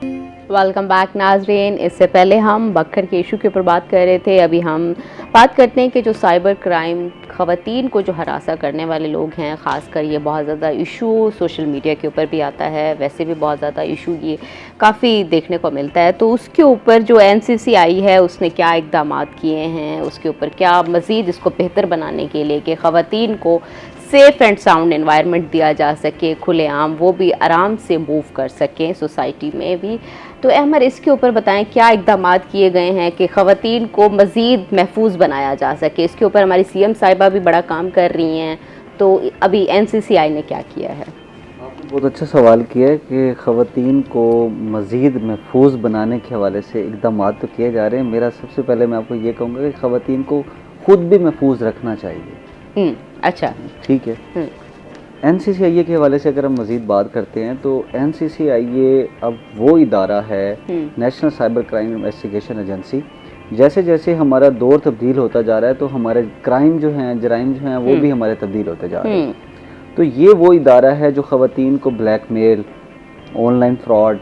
वेलकम बैक नाज़रीन। इससे पहले हम बकर के इशू के ऊपर बात कर रहे थे, अभी हम बात करते हैं कि जो साइबर क्राइम ख़वातीन को जो हरासा करने वाले लोग हैं, ख़ासकर ये बहुत ज़्यादा इशू सोशल मीडिया के ऊपर भी आता है, वैसे भी बहुत ज़्यादा इशू ये काफ़ी देखने को मिलता है। तो उसके ऊपर जो NCC आई है उसने क्या इक़दाम किए हैं, उसके ऊपर क्या मज़ीद इसको बेहतर बनाने के लिए कि ख़वातीन को सेफ़ एंड साउंड एनवायरनमेंट दिया जा सके, खुलेआम वो भी आराम से मूव कर सकें सोसाइटी में भी। तो अहमद इसके ऊपर बताएं क्या इक़दाम किए गए हैं कि ख़वातीन को मज़ीद महफूज बनाया जा सके। इसके ऊपर हमारी CM साहिबा भी बड़ा काम कर रही हैं, तो अभी NCCI ने क्या किया है?
आपने बहुत अच्छा सवाल किया है कि ख़वातीन को मज़ीद महफूज बनाने के हवाले से इक़दाम तो किए जा रहे हैं। मेरा सबसे पहले मैं आपको ये कहूँगा कि ख़वातीन को ख़ुद भी महफूज रखना चाहिए।
अच्छा,
ठीक है। NCCI के हवाले से अगर हम मज़ीद बात करते हैं तो NCCI अब वो इदारा है, national cyber crime investigation agency. जैसे जैसे हमारा दौर तब्दील होता जा रहा है तो हमारे क्राइम जो हैं, जराइम जो हैं वो भी हमारे तब्दील होते जा रहे हैं। तो ये वो इदारा है जो ख़वातीन को ब्लैकमेल, ऑनलाइन फ्रॉड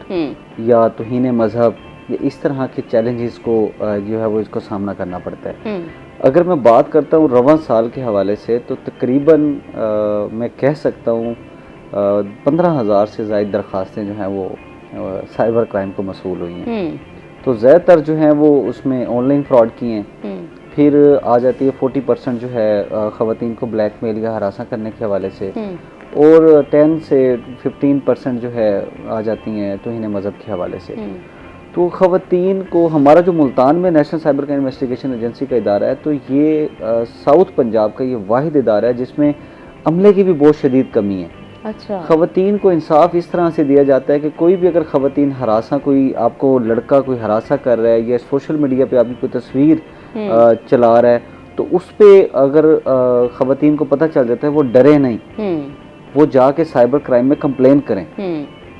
या तौहीन मज़हब या इस तरह के चैलेंजेस को जो है वो इसको सामना करना पड़ता है। अगर मैं बात करता हूँ रवां साल के हवाले से तो तकरीबन मैं कह सकता हूँ 15,000 से ज़ायद दरख्वास्तें जो हैं वो साइबर क्राइम को मसूल हुई हैं। तो ज़्यादातर जो हैं वो उसमें ऑनलाइन फ्रॉड की हैं। फिर आ जाती है 40% जो है ख़वातीन को ब्लैकमेल या हरासा करने के हवाले से, और 10 से 15% जो है आ जाती हैं तौहीन मज़हब के हवाले से। तो ख़वातीन को हमारा जो मुल्तान में national cyber crime investigation agency का इदारा है, तो ये साउथ पंजाब का ये वाहिद इदारा है जिसमें अमले की भी बहुत शदीद कमी है।
अच्छा।
ख़वातीन को इंसाफ इस तरह से दिया जाता है कि कोई भी अगर ख़वातीन हरासा, कोई आपको लड़का कोई हरासा कर रहा है या सोशल मीडिया पे आपकी कोई तस्वीर चला रहा है, तो उस पर अगर ख़वातीन को पता चल जाता है वो डरे नहीं, वो जाके साइबर क्राइम में कंप्लेन करें,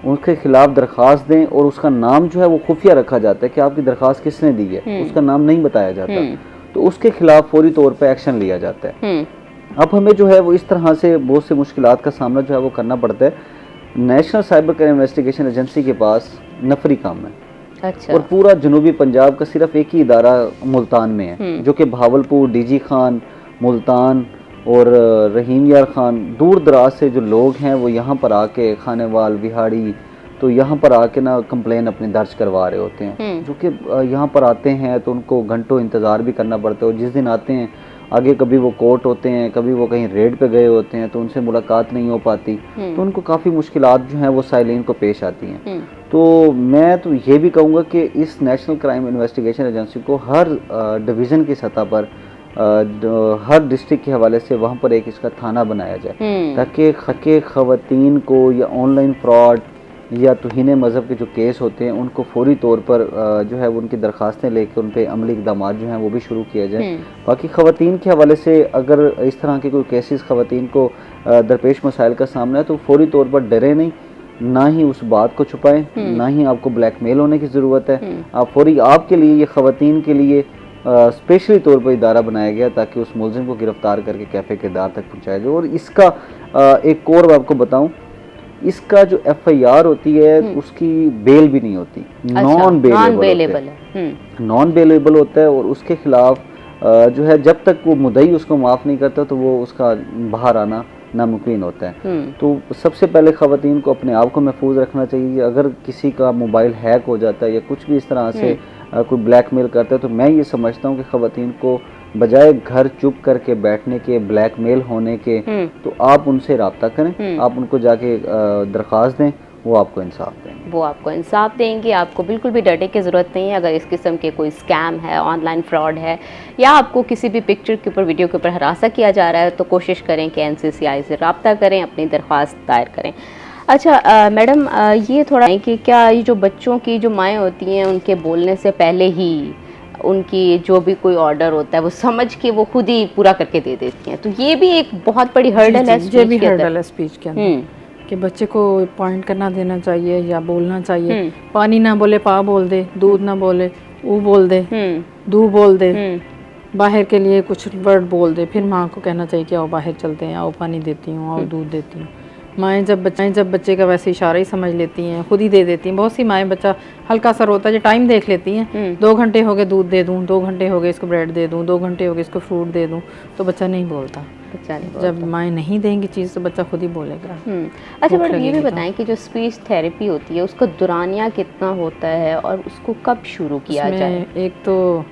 उनके खिलाफ दरख्वास्त दें, और उसका नाम जो है वो खुफिया रखा जाता है कि आपकी दरख्वास्त किसने दी है, उसका नाम नहीं बताया जाता, तो उसके खिलाफ फौरी तौर पे एक्शन लिया जाता है। अब हमें जो है वो इस तरह से बहुत से मुश्किलात का सामना जो है वो करना पड़ता है। National cyber crime investigation agency के पास नफरी काम है।
अच्छा।
और पूरा जनूबी पंजाब का सिर्फ एक ही इदारा मुल्तान में है, जो कि भावलपुर, DG खान, मुल्तान और रहीम यार खान, दूर दराज से जो लोग हैं वो यहाँ पर आके, खानेवाल, विहाड़ी, तो यहाँ पर आके ना कंप्लेन अपनी दर्ज करवा रहे होते हैं। जो कि यहाँ पर आते हैं तो उनको घंटों इंतज़ार भी करना पड़ता है, और जिस दिन आते हैं आगे कभी वो कोर्ट होते हैं, कभी वो कहीं रेड पे गए होते हैं, तो उनसे मुलाकात नहीं हो पाती, तो उनको काफ़ी मुश्किलात जो हैं वो साइलिन को पेश आती हैं। तो मैं तो ये भी कहूँगा कि इस नेशनल क्राइम इन्वेस्टिगेशन एजेंसी को हर डिवीज़न की सतह पर हर डिस्ट्रिक्ट के हवाले से वहाँ पर एक इसका थाना बनाया जाए, ताकि ख़वातीन को या ऑनलाइन फ्रॉड या तौहीन मज़हब के जो केस होते हैं उनको फौरी तौर पर जो है वो उनकी दरख्वास्तें लेकर उन पर अमली इक़दाम जो हैं वो भी शुरू किया जाए। बाकी ख़वातीन के हवाले से अगर इस तरह के कोई केसेस ख़वातीन को दरपेश मसाइल का सामना है तो फौरी तौर पर डरे नहीं, ना ही उस बात को छुपाएं, ना ही आपको ब्लैकमेल होने की ज़रूरत है। आप फौरी आपके लिए ये ख़वातीन के लिए स्पेशली तौर पर इदारा बनाया गया ताकि उस मुलजिम को गिरफ्तार करके कैफ़े किरदार तक पहुँचाया जाए। और इसका एक और आपको बताऊँ, इसका जो FIR होती है उसकी बेल भी नहीं होती, नॉन बेलेबल होता है और उसके खिलाफ जो है जब तक वो मुद्दई उसको माफ़ नहीं करता तो वो उसका बाहर आना नामुमकिन होता है। तो सबसे पहले ख़वातीन को अपने आप को महफूज रखना चाहिए। अगर किसी का मोबाइल हैक हो जाता है या कुछ भी इस तरह से कोई ब्लैकमेल करता है तो मैं ये समझता हूँ कि ख़वातीन को बजाय घर चुप करके बैठने के, ब्लैकमेल होने के, तो आप उनसे रब्ता करें, आप उनको जाके दरख्वास्त दें, वो आपको इंसाफ देंगे।
वो आपको इंसाफ देंगे। आपको बिल्कुल भी डरने की ज़रूरत नहीं है। अगर इस किस्म के कोई स्कैम है, ऑनलाइन फ्रॉड है या आपको किसी भी पिक्चर के ऊपर, वीडियो के ऊपर हरासा किया जा रहा है तो कोशिश करें कि NCCI से रब्ता करें, अपनी दरख्वास्त दायर करें। अच्छा मैडम, ये थोड़ा है कि क्या ये जो बच्चों की जो माएँ होती हैं उनके बोलने से पहले ही उनकी जो भी कोई ऑर्डर होता है वो समझ के वो खुद ही पूरा करके दे देती हैं, तो ये भी एक बहुत बड़ी हर्डल है
स्पीच के अंदर कि बच्चे को पॉइंट करना देना चाहिए या बोलना चाहिए। पानी ना बोले पा बोल दे, दूध ना बोले ऊ बोल दे, दू बोल दे, बाहर के लिए कुछ वर्ड बोल दे, फिर माँ को कहना चाहिए कि आओ बाहर चलते हैं, आओ पानी देती हूँ, आओ दूध देती हूँ। माएँ जब बच्चे का वैसे इशारा ही समझ लेती हैं, खुद ही दे देती हैं। बहुत सी माएँ बच्चा हल्का सा रोता है जो टाइम देख लेती हैं, 2 घंटे हो गए दूध दे दूँ, 2 घंटे हो गए इसको ब्रेड दे दूँ, 2 घंटे हो गए इसको फ्रूट दे दूँ, तो बच्चा नहीं बोलता। जब माएँ नहीं देंगी चीज़ तो बच्चा खुद ही बोलेगा।
अच्छा मैडम, ये भी बताएं कि जो स्पीच थेरेपी होती है उसका दुरानिया कितना होता है और उसको कब शुरू किया जाए?
एक तो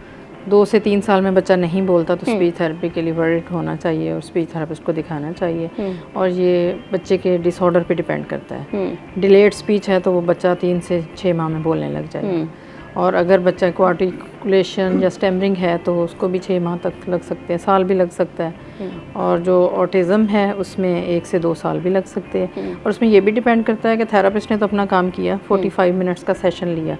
2 से 3 साल में बच्चा नहीं बोलता तो स्पीच थेरेपी के लिए वर्डिक्ट होना चाहिए और स्पीच थेरेपिस्ट को दिखाना चाहिए। और ये बच्चे के डिसऑर्डर पे डिपेंड करता है। डिलेड स्पीच है तो वो बच्चा 3 से 6 माह में बोलने लग जाएगा। और अगर बच्चा को आर्टिकुलेशन या स्टैमरिंग है तो उसको भी 6 माह तक लग सकते हैं, साल भी लग सकता है। और जो ऑटिज़म है उसमें 1 से 2 साल भी लग सकते हैं। और उसमें ये भी डिपेंड करता है कि थेरेपिस्ट ने तो अपना काम किया, 45 मिनट्स का सेशन लिया,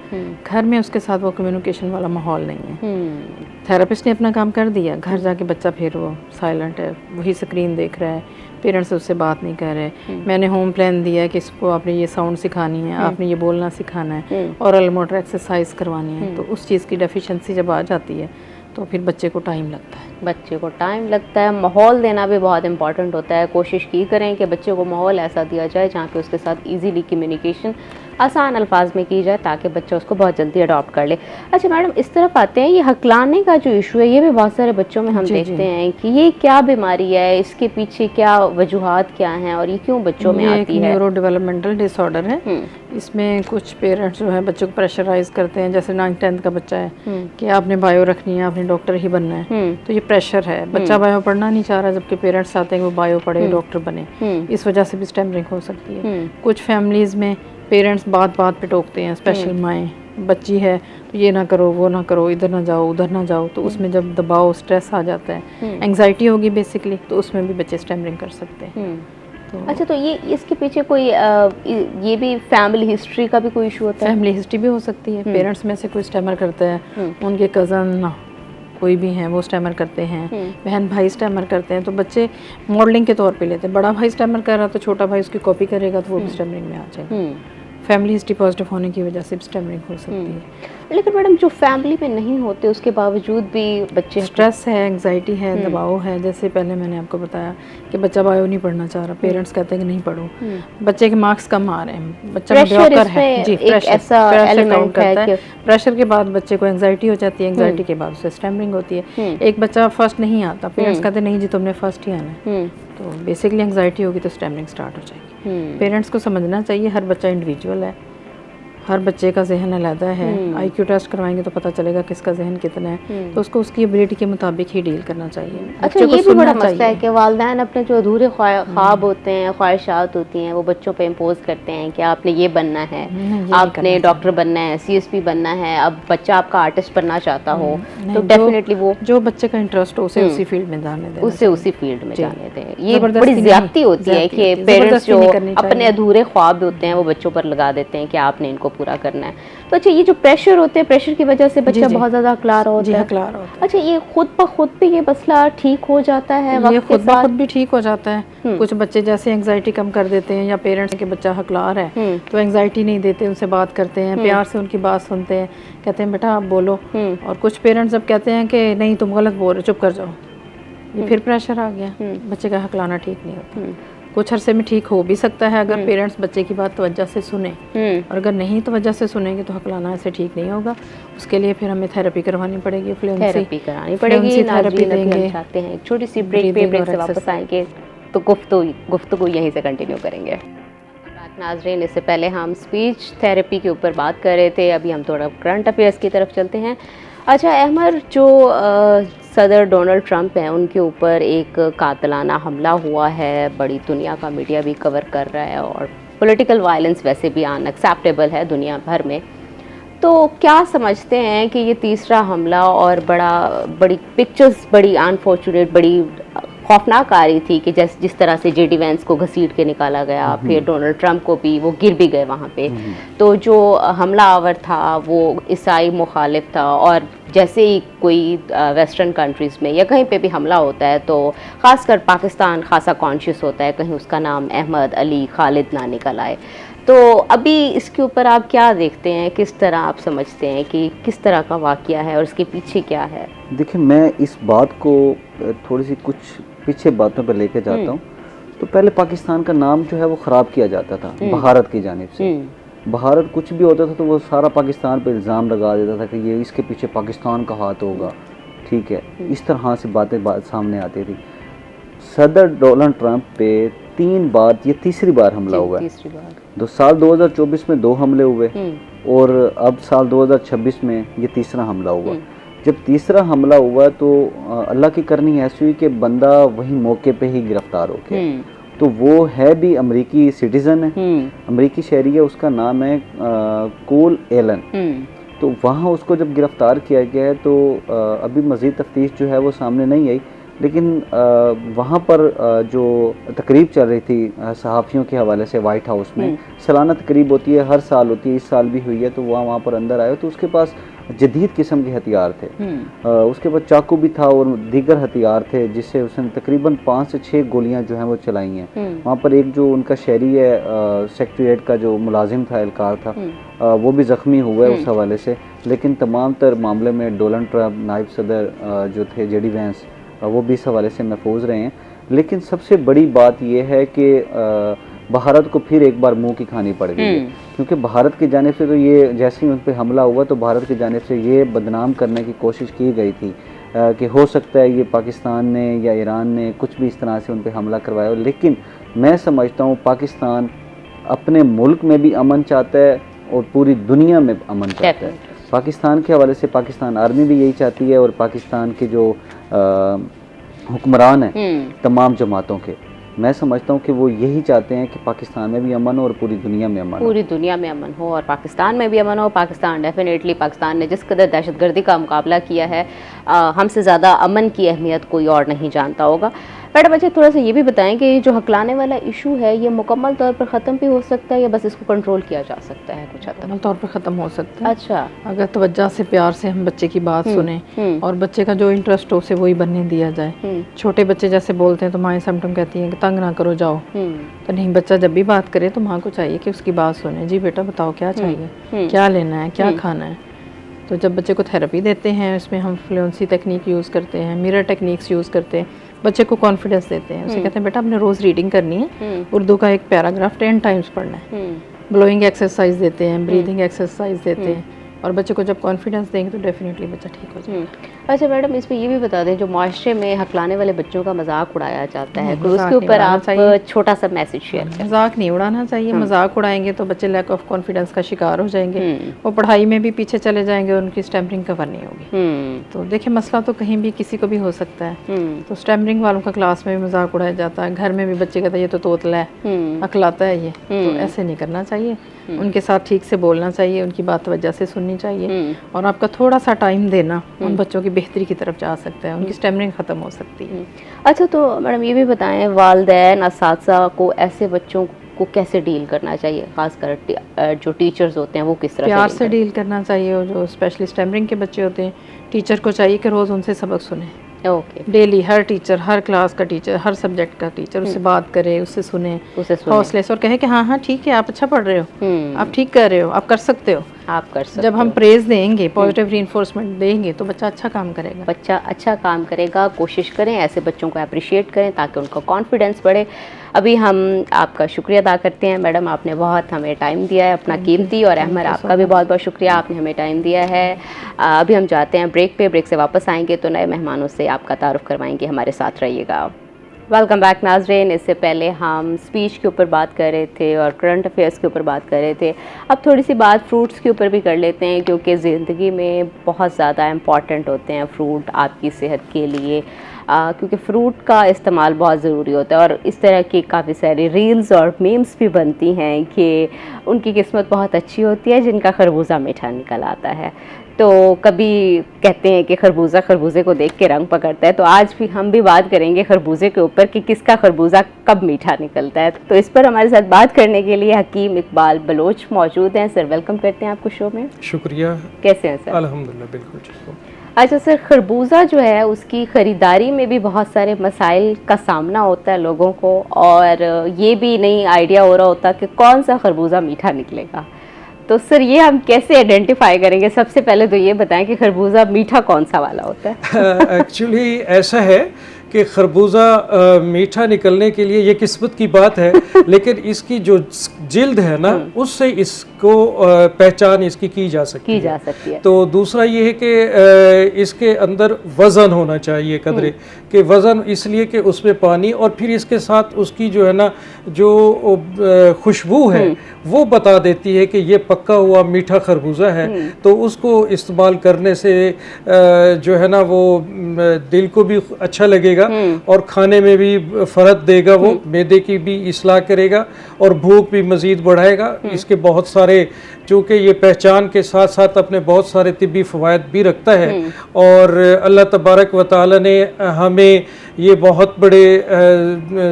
घर में उसके साथ वो कम्युनिकेशन वाला माहौल नहीं है। थेरेपिस्ट ने अपना काम कर दिया, घर जाके बच्चा फिर वो साइलेंट है, वही स्क्रीन देख रहा है, पेरेंट्स उससे बात नहीं कर रहे। मैंने होम प्लान दिया है कि इसको आपने ये साउंड सिखानी है, आपने ये बोलना सिखाना है, और मोटर एक्सरसाइज करवानी है। तो उस चीज़ की डेफिशिएंसी जब आ जाती है तो फिर बच्चे को टाइम लगता है।
बच्चे को टाइम लगता है। माहौल देना भी बहुत इंपॉर्टेंट होता है। कोशिश की करें कि बच्चे को माहौल ऐसा दिया जाए जहाँ पे उसके साथ इजीली कम्युनिकेशन आसान अल्फाज में की जाए ताकि बच्चा उसको बहुत जल्दी अडॉप्ट कर ले। अच्छा मैडम, इस तरफ आते हैं, ये हकलाने का जो इशू है ये भी बहुत सारे बच्चों में हम देखते हैं कि ये क्या बीमारी है, इसके पीछे क्या वजूहात क्या हैं और ये क्यों बच्चों में आती है?
न्यूरो डेवलपमेंटल डिसऑर्डर है। इसमें कुछ पेरेंट्स जो है बच्चों को प्रेशराइज करते हैं, जैसे 9th-10th का बच्चा है कि आपने बायो रखनी है, आपने डॉक्टर ही बनना है, तो ये प्रेशर है। बच्चा बायो पढ़ना नहीं चाह रहा जबकि पेरेंट्स चाहते हैं कि वो बायो पढ़े, डॉक्टर बने। इस वजह से भी स्टैमरिंग हो सकती है। कुछ फैमिलीज में पेरेंट्स बात बात पे टोकते हैं, स्पेशल माएँ, बच्ची है तो ये ना करो, वो ना करो, इधर ना जाओ, उधर ना जाओ, तो उसमें जब दबाव, स्ट्रेस आ जाता है, एंग्जाइटी होगी बेसिकली, तो उसमें भी बच्चे स्टैमरिंग कर सकते हैं।
तो अच्छा, तो ये इसके पीछे कोई ये भी फैमिली हिस्ट्री का भी कोई इशू होता है?
फैमिली हिस्ट्री भी हो सकती है। पेरेंट्स में से कोई स्टैमर करता है, उनके कज़न कोई भी हैं वो स्टैमर करते हैं, बहन भाई स्टैमर करते हैं, तो बच्चे मॉडलिंग के तौर पे लेते हैं। बड़ा भाई स्टैमर कर रहा तो छोटा भाई उसकी कॉपी करेगा तो वो भी स्टैमरिंग में आ जाएगा। फैमिली हिस्ट्री पॉजिटिव होने की वजह से स्टैमरिंग हो सकती है।
लेकिन मैडम, जो फैमिली में नहीं होते उसके बावजूद भी बच्चे,
स्ट्रेस है, एंग्जाइटी है, दबाव है, जैसे पहले मैंने आपको बताया कि बच्चा बायो नहीं पढ़ना चाह रहा, पेरेंट्स कहते हैं कि नहीं पढ़ो, बच्चे के मार्क्स कम आ रहे हैं, बच्चा मीडियोकर है। जी, प्रेशर काउंट करता है। प्रेशर के बाद बच्चे को एंग्जाइटी हो जाती है, एंग्जाइटी के बाद उसे स्टैमरिंग होती है। एक बच्चा फर्स्ट नहीं आता, पेरेंट्स कहते नहीं जी तुमने फर्स्ट ही आना है, तो बेसिकली एंग्जाइटी होगी तो स्टैमरिंग स्टार्ट हो जाएगी। पेरेंट्स को समझना चाहिए हर बच्चा इंडिविजुअल है, हर बच्चे का जहन अलग है, IQ टेस्ट करवाएंगे तो पता चलेगा किसका जहन कितना है, तो उसको उसकी एबिलिटी के मुताबिक ही डील करना चाहिए।
अच्छा,
बच्चे को
ये भी
सुनना
बड़ा मसला है
चाहिए।
कि वालिदैन अपने जो अधूरे ख्वाब होते हैं, ख्वाहिशात होती हैं, वो बच्चों पे इम्पोज करते हैं कि आपने ये बनना है,
नहीं, ये नहीं
आपने
करना
डॉक्टर बनना है, CSP बनना है। अब बच्चा आपका आर्टिस्ट बनना चाहता हो
नहीं,
तो डेफिनेटली वो
जो बच्चे का इंटरेस्ट हो उसे उसी फील्ड में जाने देना
उससे उसी फील्ड में जाने दें। ये
जबरदस्ती
बड़ी
नहीं,
ज्यादती होती है कि पेरेंट्स
जबरदस्ती
जो
नहीं करनी
अपने
चाहिए।
अधूरे ख्वाब होते हैं वो बच्चों पर लगा देते हैं कि आपने इनको पूरा करना है। तो अच्छा, ये जो प्रेशर होते हैं, प्रेशर की वजह से बच्चा
जी।
बहुत ज्यादा हकला रहा
जी
होता है।
हकला रहा होता
अच्छा, ये खुद ब खुद भी ये मसला ठीक हो जाता है
है। ये
वक्त के
खुद ब
साथ?
खुद भी ठीक हो जाता है। कुछ बच्चे जैसे एंजाइटी कम कर देते हैं, या पेरेंट्स के बच्चा हकला रहा है तो एंजाइटी नहीं देते, उनसे बात करते हैं, प्यार से उनकी बात सुनते हैं, कहते हैं बेटा आप बोलो। और कुछ पेरेंट्स जब कहते हैं कि नहीं तुम गलत बोल रहे, चुप कर जाओ, ये फिर प्रेशर आ गया। बच्चे का हकलाना ठीक नहीं होता। कुछ अरसे में ठीक हो भी सकता है अगर पेरेंट्स बच्चे की बात तवज्जो से सुने, और अगर नहीं तवज्जो से सुनेंगे तो हकलाना ऐसे ठीक नहीं होगा। उसके लिए फिर हमें थेरेपी करवानी पड़ेगी,
थेरेपी करानी पड़ेगी।
थेरेपी
नाज़रीन, अभी हम
देंगे।
चाहते हैं एक छोटी सी ब्रेक पे,
Breathing
ब्रेक
और
से वापस
exercise।
आएंगे तो गुफ्तगू यहीं से कंटिन्यू करेंगे। नाज़रीन, इससे पहले हम स्पीच थेरेपी के ऊपर बात कर रहे थे, अभी हम थोड़ा करंट अफेयर्स की तरफ चलते हैं। अच्छा अहमर, जो सदर डोनाल्ड ट्रंप हैं उनके ऊपर एक कातिलाना हमला हुआ है, बड़ी दुनिया का मीडिया भी कवर कर रहा है, और पॉलिटिकल वायलेंस वैसे भी अनएक्सेप्टेबल है दुनिया भर में। तो क्या समझते हैं कि ये तीसरा हमला, और बड़ी पिक्चर्स बड़ी अनफॉर्चुनेट, बड़ी खौफनाक आ रही थी कि जिस तरह से JD वैंस को घसीट के निकाला गया, फिर डोनाल्ड ट्रंप को भी, वो गिर भी गए वहाँ पे। तो जो हमला आवर था वो ईसाई मुखालिफ था, और जैसे ही कोई वेस्टर्न कंट्रीज़ में या कहीं पे भी हमला होता है तो ख़ासकर पाकिस्तान खासा कॉन्शियस होता है कहीं उसका नाम अहमद, अली, खालिद ना निकल आए। तो अभी इसके ऊपर आप क्या देखते हैं, किस तरह आप समझते हैं कि किस तरह का वाक़या है और इसके पीछे क्या है?
देखिए, मैं इस बात को थोड़ी सी कुछ पीछे बातों पर लेके जाता हूँ। तो पहले पाकिस्तान का नाम जो है वो ख़राब किया जाता था भारत की जानिब से। भारत कुछ भी होता था तो वो सारा पाकिस्तान पे इल्ज़ाम लगा देता था कि ये इसके पीछे पाकिस्तान का हाथ होगा, ठीक है, इस तरह से बातें सामने आती थी। सदर डोनाल्ड ट्रंप पे 3 बार, ये तीसरी बार हमला हुआ है।
तीसरी बार।
तो साल 2024 में 2 हमले हुए, और अब साल 2026 में ये तीसरा हमला हुआ। जब तीसरा हमला हुआ तो अल्लाह की करनी ऐसी हुई कि बंदा वही मौके पे ही गिरफ्तार हो गया। तो वो है भी अमेरिकी सिटीज़न है, अमेरिकी शहरी है, उसका नाम है कोल एलन। तो वहाँ उसको जब गिरफ़्तार किया गया है तो अभी मज़ीद तफ्तीश जो है वो सामने नहीं आई, लेकिन वहाँ पर जो तकरीब चल रही थी सहाफ़ियों के हवाले से वाइट हाउस में, सालाना तकरीब होती है, हर साल होती है, इस साल भी हुई है। तो वहाँ पर अंदर आए तो उसके पास जदीद किस्म के हथियार थे। उसके पास चाकू भी था और दीगर हथियार थे, जिससे उसने तकरीबन 5 से 6 गोलियां जो हैं वो चलाई हैं। वहाँ पर एक जो उनका शहरी है, सेक्रेटरीट का जो मुलाजिम था, एहलकार था, वो भी ज़ख्मी हुआ है उस हवाले से। लेकिन तमाम तर मामले में डोनाल्ड ट्रंप, नायब सदर जो थे JD वैंस, वो भी इस हवाले से महफूज रहे हैं। लेकिन सबसे बड़ी बात यह है कि भारत को फिर एक बार मुंह की खानी पड़ गई है, क्योंकि भारत की जानिब से तो ये जैसे ही उन पर हमला हुआ तो भारत की जानिब से ये बदनाम करने की कोशिश की गई थी कि हो सकता है ये पाकिस्तान ने या ईरान ने कुछ भी इस तरह से उन पर हमला करवाया हो। लेकिन मैं समझता हूँ पाकिस्तान अपने मुल्क में भी अमन चाहता है और पूरी दुनिया में अमन चाहता है। पाकिस्तान के हवाले से पाकिस्तान आर्मी भी यही चाहती है, और पाकिस्तान के जो हुक्मरान हैं तमाम जमातों के, मैं समझता हूँ कि वो यही चाहते हैं कि पाकिस्तान में भी अमन हो और पूरी दुनिया में अमन हो।
पूरी दुनिया में अमन हो और पाकिस्तान में भी अमन हो। पाकिस्तान डेफिनेटली, पाकिस्तान ने जिस कदर दहशतगर्दी का मुकाबला किया है, हमसे ज़्यादा अमन की अहमियत कोई और नहीं जानता होगा। मैडम अच्छा, थोड़ा सा ये भी बताएं कि जो हकलाने वाला इशू है ये मुकम्मल तौर पर ख़त्म भी हो सकता है या बस इसको कंट्रोल किया जा सकता है कुछ हद तक?
मुकम्मल तौर पर ख़त्म हो सकता है।
अच्छा,
अगर तवज्जो से, प्यार से हम बच्चे की बात सुने और बच्चे का जो इंटरेस्ट हो उसे वही बनने दिया जाए। छोटे बच्चे जैसे बोलते हैं तो माएँ समटम कहती हैं कि तंग ना करो, जाओ। तो नहीं, बच्चा जब भी बात करे तो माँ को चाहिए कि उसकी बात सुने। जी बेटा बताओ क्या चाहिए, क्या लेना है, क्या खाना है। तो जब बच्चे को थेरेपी देते हैं, इसमें हम फ्लुएंसी टेक्निक यूज़ करते हैं, मिरर टेक्निक्स यूज़ करते हैं, बच्चे को कॉन्फिडेंस देते हैं। उसे कहते हैं बेटा आपने रोज़ रीडिंग करनी है, उर्दू का एक पैराग्राफ 10 टाइम्स पढ़ना है। ब्लोइंग एक्सरसाइज देते हैं, ब्रीदिंग एक्सरसाइज देते हैं, और बच्चे को जब कॉन्फिडेंस देंगे तो डेफिनेटली बच्चा ठीक हो जाएगा।
अच्छा मैडम, इसमें ये भी बता दें, जो माशरे में हकलाने वाले बच्चों का मजाक उड़ाया जाता है, तो
मजाक
उसके
नहीं
ऊपर
उड़ाना
आप
चाहिए।
छोटा सा मैसेज शेयर करें।
मजाक नहीं उड़ाना चाहिए, मजाक उड़ाएंगे तो बच्चे लैक ऑफ कॉन्फिडेंस का शिकार हो जाएंगे, वो पढ़ाई में भी पीछे चले जाएंगे, उनकी स्टैमरिंग कवर नहीं होगी। तो देखिए, मसला तो कहीं भी किसी को भी हो सकता है। तो स्टैमरिंग वालों का क्लास में भी मजाक उड़ाया जाता है, घर में भी बच्चे कहते हैं ये तो तोतला है, अकलाता है ये, तो ऐसे नहीं करना चाहिए। उनके साथ ठीक से बोलना चाहिए, उनकी बात वजह से सुननी चाहिए, और आपका थोड़ा सा टाइम देना उन बच्चों की बेहतरी की तरफ जा सकता है, उनकी स्टैमरिंग ख़त्म हो सकती है।
अच्छा, तो मैडम ये भी बताएं, वालिदैन असातिज़ा को ऐसे बच्चों को कैसे डील करना चाहिए, खासकर जो टीचर्स होते हैं वो किस तरह
प्यार से डील करना चाहिए। और जो स्पेशली स्टैमरिंग के बच्चे होते हैं, टीचर को चाहिए कि रोज़ उनसे सबक सुने।
ओके,
डेली हर टीचर, हर क्लास का टीचर, हर सब्जेक्ट का टीचर उससे बात करे, उससे सुने, हौसले से, और कहे कि हाँ हाँ ठीक है, आप अच्छा पढ़ रहे हो, आप ठीक कर रहे हो, आप कर सकते हो,
आप कर सकते
जब हम प्रेज देंगे, पॉजिटिव रीइंफोर्समेंट देंगे, तो बच्चा अच्छा काम करेगा।
बच्चा अच्छा काम करेगा। कोशिश करें ऐसे बच्चों को अप्रिशिएट करें ताकि उनका कॉन्फिडेंस बढ़े। अभी हम आपका शुक्रिया अदा करते हैं मैडम, आपने बहुत हमें टाइम दिया है अपना कीमती, और अहमद आपका भी बहुत बहुत शुक्रिया, आपने हमें टाइम दिया है। अभी हम जाते हैं ब्रेक पे, ब्रेक से वापस आएंगे तो नए मेहमानों से आपका तारुफ करवाएंगे, हमारे साथ रहिएगा। वेलकम बैक नाज़रीन। इससे पहले हम स्पीच के ऊपर बात कर रहे थे और करंट अफेयर्स के ऊपर बात कर रहे थे, अब थोड़ी सी बात फ्रूट्स के ऊपर भी कर लेते हैं, क्योंकि ज़िंदगी में बहुत ज़्यादा इम्पॉर्टेंट होते हैं फ्रूट आपकी सेहत के लिए, क्योंकि फ़्रूट का इस्तेमाल बहुत ज़रूरी होता है। और इस तरह की काफ़ी सारी रील्स और मीम्स भी बनती हैं कि उनकी किस्मत बहुत अच्छी होती है जिनका खरबूजा मीठा निकल आता है। तो कभी कहते हैं कि खरबूजा खरबूजे को देख के रंग पकड़ता है, तो आज भी हम भी बात करेंगे खरबूजे के ऊपर कि किसका खरबूजा कब मीठा निकलता है। तो इस पर हमारे साथ बात करने के लिए हकीम इकबाल बलोच मौजूद हैं। सर, वेलकम करते हैं आपको शो में।
शुक्रिया।
कैसे हैं सर?
अल्हम्दुलिल्लाह, बिल्कुल ठीक हूँ।
अच्छा सर, खरबूजा जो है उसकी ख़रीदारी में भी बहुत सारे मसाइल का सामना होता है लोगों को, और ये भी नहीं आइडिया हो रहा होता कि कौन सा खरबूजा मीठा निकलेगा। तो सर, ये हम कैसे आइडेंटिफाई करेंगे? सबसे पहले तो ये बताएं कि खरबूजा मीठा कौन सा वाला होता है?
एक्चुअली ऐसा है कि खरबूजा मीठा निकलने के लिए ये किस्मत की बात है, लेकिन इसकी जो जिल्द है ना, उससे इसको पहचान इसकी की जा सकती है। तो दूसरा ये है कि इसके अंदर वज़न होना चाहिए कदरे, कि वज़न इसलिए कि उसमें पानी, और फिर इसके साथ उसकी जो है ना, जो खुशबू है वो बता देती है कि ये पक्का हुआ मीठा खरबूजा है। तो उसको इस्तेमाल करने से जो है ना, वो दिल को भी अच्छा लगेगा और खाने में भी फ़र्क देगा, वो मैदे की भी इस्लाह करेगा और भूख भी मज़ीद बढ़ाएगा। इसके बहुत सारे, चूँकि ये पहचान के साथ साथ अपने बहुत सारे तिब्बी फ़वाइद भी रखता है, और अल्लाह तबारक व तआला ने हमें ये बहुत बड़े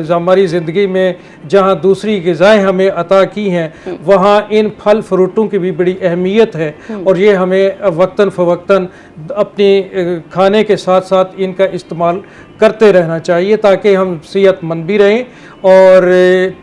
हमारी ज़िंदगी में जहाँ दूसरी ग़िज़ाएँ हमें अता की हैं, वहाँ इन फल फ्रूटों की भी बड़ी अहमियत है, और ये हमें वक्तन फ़वक्तन अपने खाने के साथ साथ इनका इस्तेमाल करते रहना चाहिए, ताकि हम सेहतमंद भी रहें और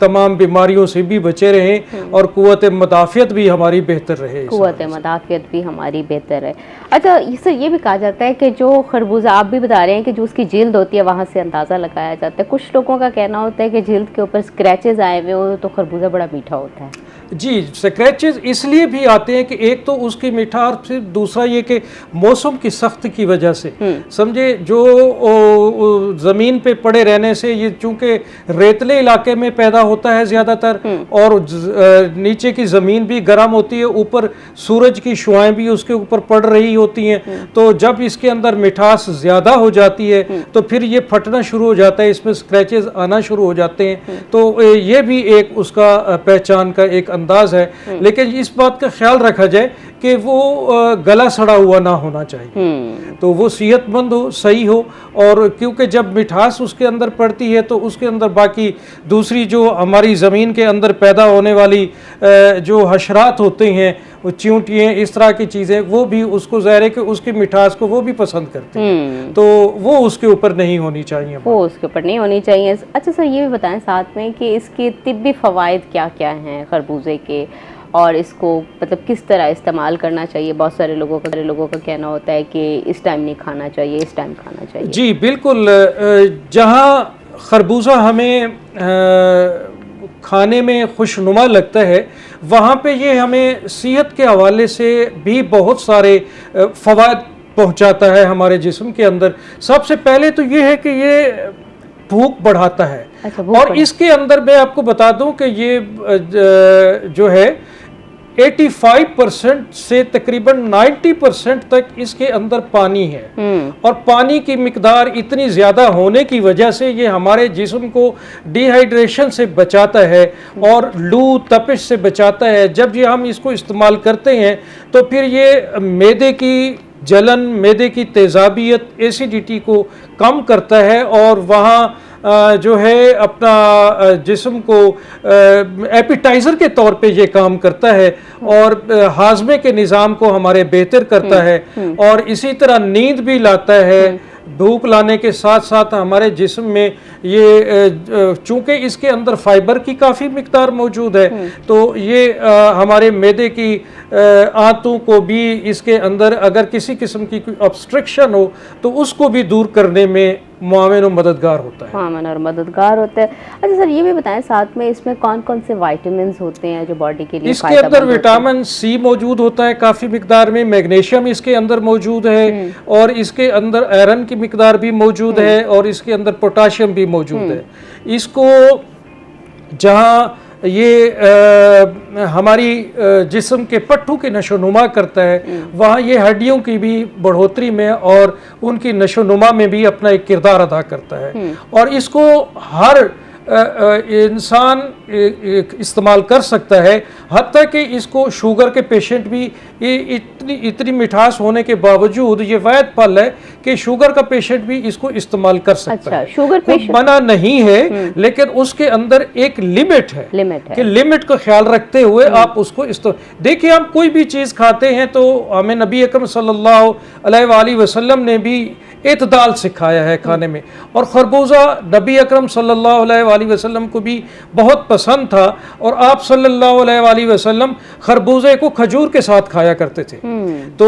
तमाम बीमारियों से भी बचे रहें, और क़ुव्वत मदाफ़ियत भी हमारी बेहतर रहे।
क़ुव्वत मदाफ़ियत भी हमारी बेहतर है। अच्छा, इससे ये भी कहा जाता है कि जो खरबूजा आप भी बता रहे हैं कि जो उसकी जिल्द होती है वहाँ से अंदाज़ा लगाया जाता है। कुछ लोगों का कहना होता है कि जिल्द के ऊपर स्क्रैचेस आए हुए हो तो खरबूजा बड़ा मीठा होता है।
जी, स्क्रैचेस इसलिए भी आते हैं कि एक तो उसकी मिठास, फिर दूसरा ये कि मौसम की सख्त की वजह से, समझे, जो ज़मीन पे पड़े रहने से, ये चूँकि रेतले इलाके में पैदा होता है ज़्यादातर, और नीचे की ज़मीन भी गर्म होती है, ऊपर सूरज की शुआएं भी उसके ऊपर पड़ रही होती हैं, तो जब इसके अंदर मिठास ज़्यादा हो जाती है तो फिर ये फटना शुरू हो जाता है, इसमें स्क्रैचेस आना शुरू हो जाते हैं। तो ये भी एक उसका पहचान का एक अंदाज है। लेकिन इस बात का ख्याल रखा जाए कि वो गला सड़ा हुआ ना होना चाहिए, तो वो सेहतमंद हो, सही हो, और क्योंकि जब मिठास उसके अंदर पड़ती है तो उसके अंदर बाकी दूसरी जो हमारी ज़मीन के अंदर पैदा होने वाली जो हशरात होते हैं, वो चींटियाँ, इस तरह की चीज़ें, वो भी उसको ज़ाहिर है कि उसकी मिठास को वो भी पसंद करते हैं, तो वो उसके ऊपर नहीं होनी चाहिए,
वो उसके ऊपर नहीं होनी चाहिए। अच्छा सर, ये भी बताएं साथ में कि इसके तिब्बी फ़वाइद क्या क्या हैं खरबूजे के, और इसको मतलब किस तरह इस्तेमाल करना चाहिए? बहुत सारे लोगों का कहना होता है कि इस टाइम नहीं खाना चाहिए, इस टाइम खाना चाहिए।
जी बिल्कुल, जहाँ खरबूजा हमें खाने में खुशनुमा लगता है, वहाँ पे ये हमें सेहत के हवाले से भी बहुत सारे फ़वाइद पहुंचाता है हमारे जिस्म के अंदर। सबसे पहले तो ये है कि ये भूख बढ़ाता है।
अच्छा, भूख
और इसके अंदर मैं आपको बता दूं कि ये जो है 85% से तकरीबन 90% तक इसके अंदर पानी है। और पानी की मिकदार इतनी ज़्यादा होने की वजह से ये हमारे जिस्म को डिहाइड्रेशन से बचाता है और लू तपिश से बचाता है। जब ये हम इसको इस्तेमाल करते हैं तो फिर ये मैदे की जलन, मैदे की तेज़ाबियत, एसिडिटी को कम करता है और वहाँ जो है अपना जिस्म को एपिटाइज़र के तौर पे ये काम करता है और हाजमे के निज़ाम को हमारे बेहतर करता है और इसी तरह नींद भी लाता है। भूख लाने के साथ साथ हमारे जिस्म में ये चूँकि इसके अंदर फाइबर की काफ़ी मिकदार मौजूद है तो ये हमारे मैदे की आंतों को भी इसके अंदर अगर किसी किस्म की कोई ऑब्स्ट्रक्शन हो तो उसको भी दूर करने में मुआविन और मददगार होता है।
मुआविन और मददगार होता है। अच्छा सर, ये भी बताएं साथ में इसमें कौन कौन से विटामिन्स होते हैं जो बॉडी के लिए
इसके अंदर विटामिन सी मौजूद होता है काफ़ी मिकदार में, मैग्नीशियम इसके अंदर मौजूद है और इसके अंदर आयरन की मिकदार भी मौजूद है और इसके अंदर पोटाशियम भी मौजूद है। इसको जहाँ ये हमारी जिस्म के पट्टों की नशोनुमा करता है वहाँ ये हड्डियों की भी बढ़ोतरी में और उनकी नशोनुमा में भी अपना एक किरदार अदा करता है। और इसको हर इंसान इस्तेमाल कर सकता है, हत्ता कि इसको शुगर के पेशेंट भी, ये इतनी मिठास होने के बावजूद ये वैध फल है कि शुगर का पेशेंट भी इसको इस्तेमाल कर सकता है।
शुगर पेशेंट
मना नहीं है लेकिन उसके अंदर एक लिमिट है कि लिमिट का ख्याल रखते हुए आप उसको देखिए, हम कोई भी चीज़ खाते हैं तो हमें नबी अकरम सल्लल्लाहु अलैहि वसल्लम ने भी इतदाल सिखाया है खाने में। और खरबूजा नबी अकरम सल्लल्लाहु अलैहि वसल्लम को भी बहुत पसंद था और आप सल्लल्लाहु अलैहि वसल्लम खरबूजे को खजूर के साथ खाया करते थे। तो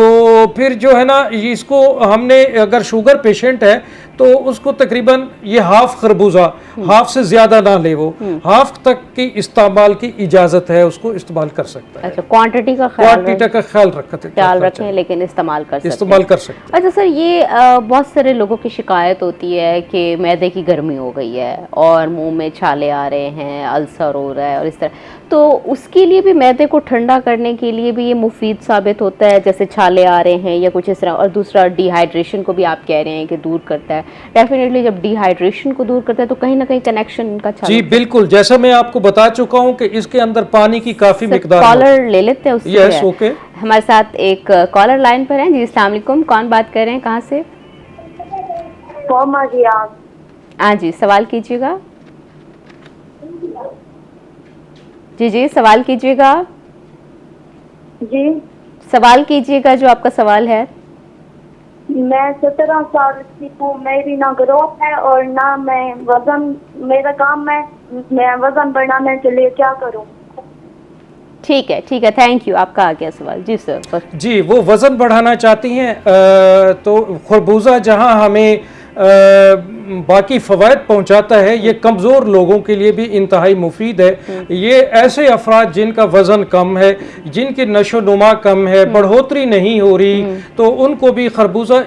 फिर जो है ना, इसको हमने अगर शुगर पेशेंट है तो उसको तकरीबन ये हाफ खरबूजा, हाफ से ज़्यादा ना ले, वो हाफ तक की इस्तेमाल की इजाज़त है, उसको इस्तेमाल कर सकता है।
अच्छा, क्वांटिटी का ख्याल रखें लेकिन इस्तेमाल कर सकते हैं। अच्छा सर, ये बहुत सारे लोगों की शिकायत होती है कि मैदे की गर्मी हो गई है और मुंह में छाले आ रहे हैं, अल्सर हो रहा है और इस तरह, तो उसके लिए भी मैदे को ठंडा करने के लिए भी ये मुफीद साबित होता है, जैसे छाले आ रहे हैं या कुछ इस तरह। और दूसरा डिहाइड्रेशन को भी आप कह रहे हैं कि दूर करता है। डेफिनेटली जब डिहाइड्रेशन को दूर करता है तो कहीं ना कहीं कनेक्शन इनका
जी बिल्कुल, जैसा मैं आपको बता चुका हूँ कि इसके अंदर पानी की काफी मिकदार।
कॉलर ले लेते हैं उससे।
Yes, okay.
हमारे साथ एक कॉलर लाइन पर है जी। अस्सलाम वालेकुम, कौन बात कर रहे हैं, कहाँ से? हाँ जी, सवाल कीजिएगा। जी सवाल कीजिएगा।
जी
सवाल कीजिएगा जो आपका सवाल है।
मैं 17 साल की हूँ, मेरी ना ग्रोथ है और ना मैं वजन, मेरा काम है मैं वजन बढ़ाने के लिए क्या करूँ?
ठीक है, थैंक यू, आपका आ गया सवाल। जी सर।
जी, वो वज़न बढ़ाना चाहती हैं तो खरबूजा जहाँ हमें बाकी फ़वाद पहुँचाता है, ये कमज़ोर लोगों के लिए भी इंतहाई मुफीद है। ये ऐसे अफराद जिनका वज़न कम है, जिनकी नशोनुमा कम है, बढ़ोतरी नहीं हो रही, तो उनको भी खरबूजा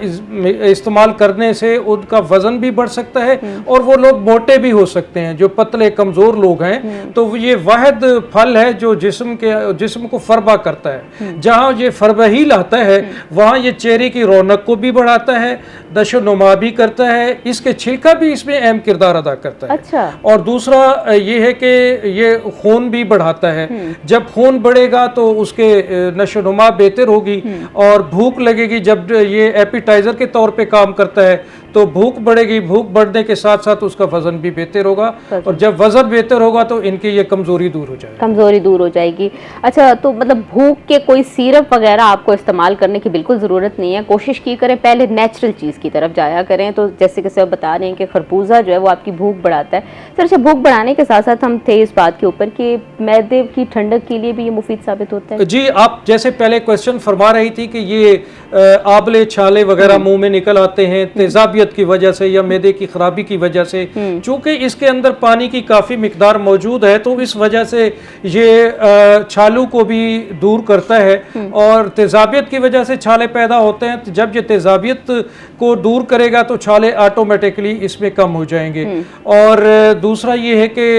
इस्तेमाल करने से उनका वज़न भी बढ़ सकता है और वो लोग मोटे भी हो सकते हैं। जो पतले कमज़ोर लोग हैं तो ये वाहिद फल है जो जिस्म को फरबा करता है। जहाँ ये फरबही लाता है वहाँ ये चेहरे की रौनक को भी बढ़ाता है, नशोनुमा भी करता है, इसके छिलका भी इसमें अहम किरदार अदा करता है।
अच्छा।
और दूसरा ये है कि ये खून भी बढ़ाता है। जब खून बढ़ेगा तो उसके नशोनुमा बेहतर होगी और भूख लगेगी। जब ये एपिटाइजर के तौर पे काम करता है तो भूख बढ़ेगी, भूख बढ़ने के साथ साथ उसका वजन भी बेहतर होगा और जब वजन बेहतर होगा तो इनकी ये कमजोरी दूर हो जाएगी। अच्छा, तो मतलब भूख के कोई सिरप वगैरह आपको इस्तेमाल करने की बिल्कुल ज़रूरत नहीं है। कोशिश की करें पहले नेचुरल चीज़ की तरफ जाया करें। तो जैसे कि सब बता रहे हैं कि खरबूजा जो है वो आपकी भूख बढ़ाता है। सर, अच्छा, भूख बढ़ाने के साथ साथ हम थे इस बात के ऊपर कि मैदे की ठंडक के लिए भी ये मुफीद साबित होता है। जी, आप जैसे पहले क्वेश्चन फरमा रही थी कि ये आबले छाले वगैरह मुँह में निकल आते हैं, तेजाब तेजाबियत की वजह से या मैदे की खराबी की वजह से, चूंकि इसके अंदर पानी की काफ़ी मिकदार मौजूद है तो इस वजह से ये छालों को भी दूर करता है और तेजाबियत की वजह से छाले पैदा होते हैं। तो जब ये तेजाबियत को दूर करेगा तो छाले ऑटोमेटिकली इसमें कम हो जाएंगे। और दूसरा ये है कि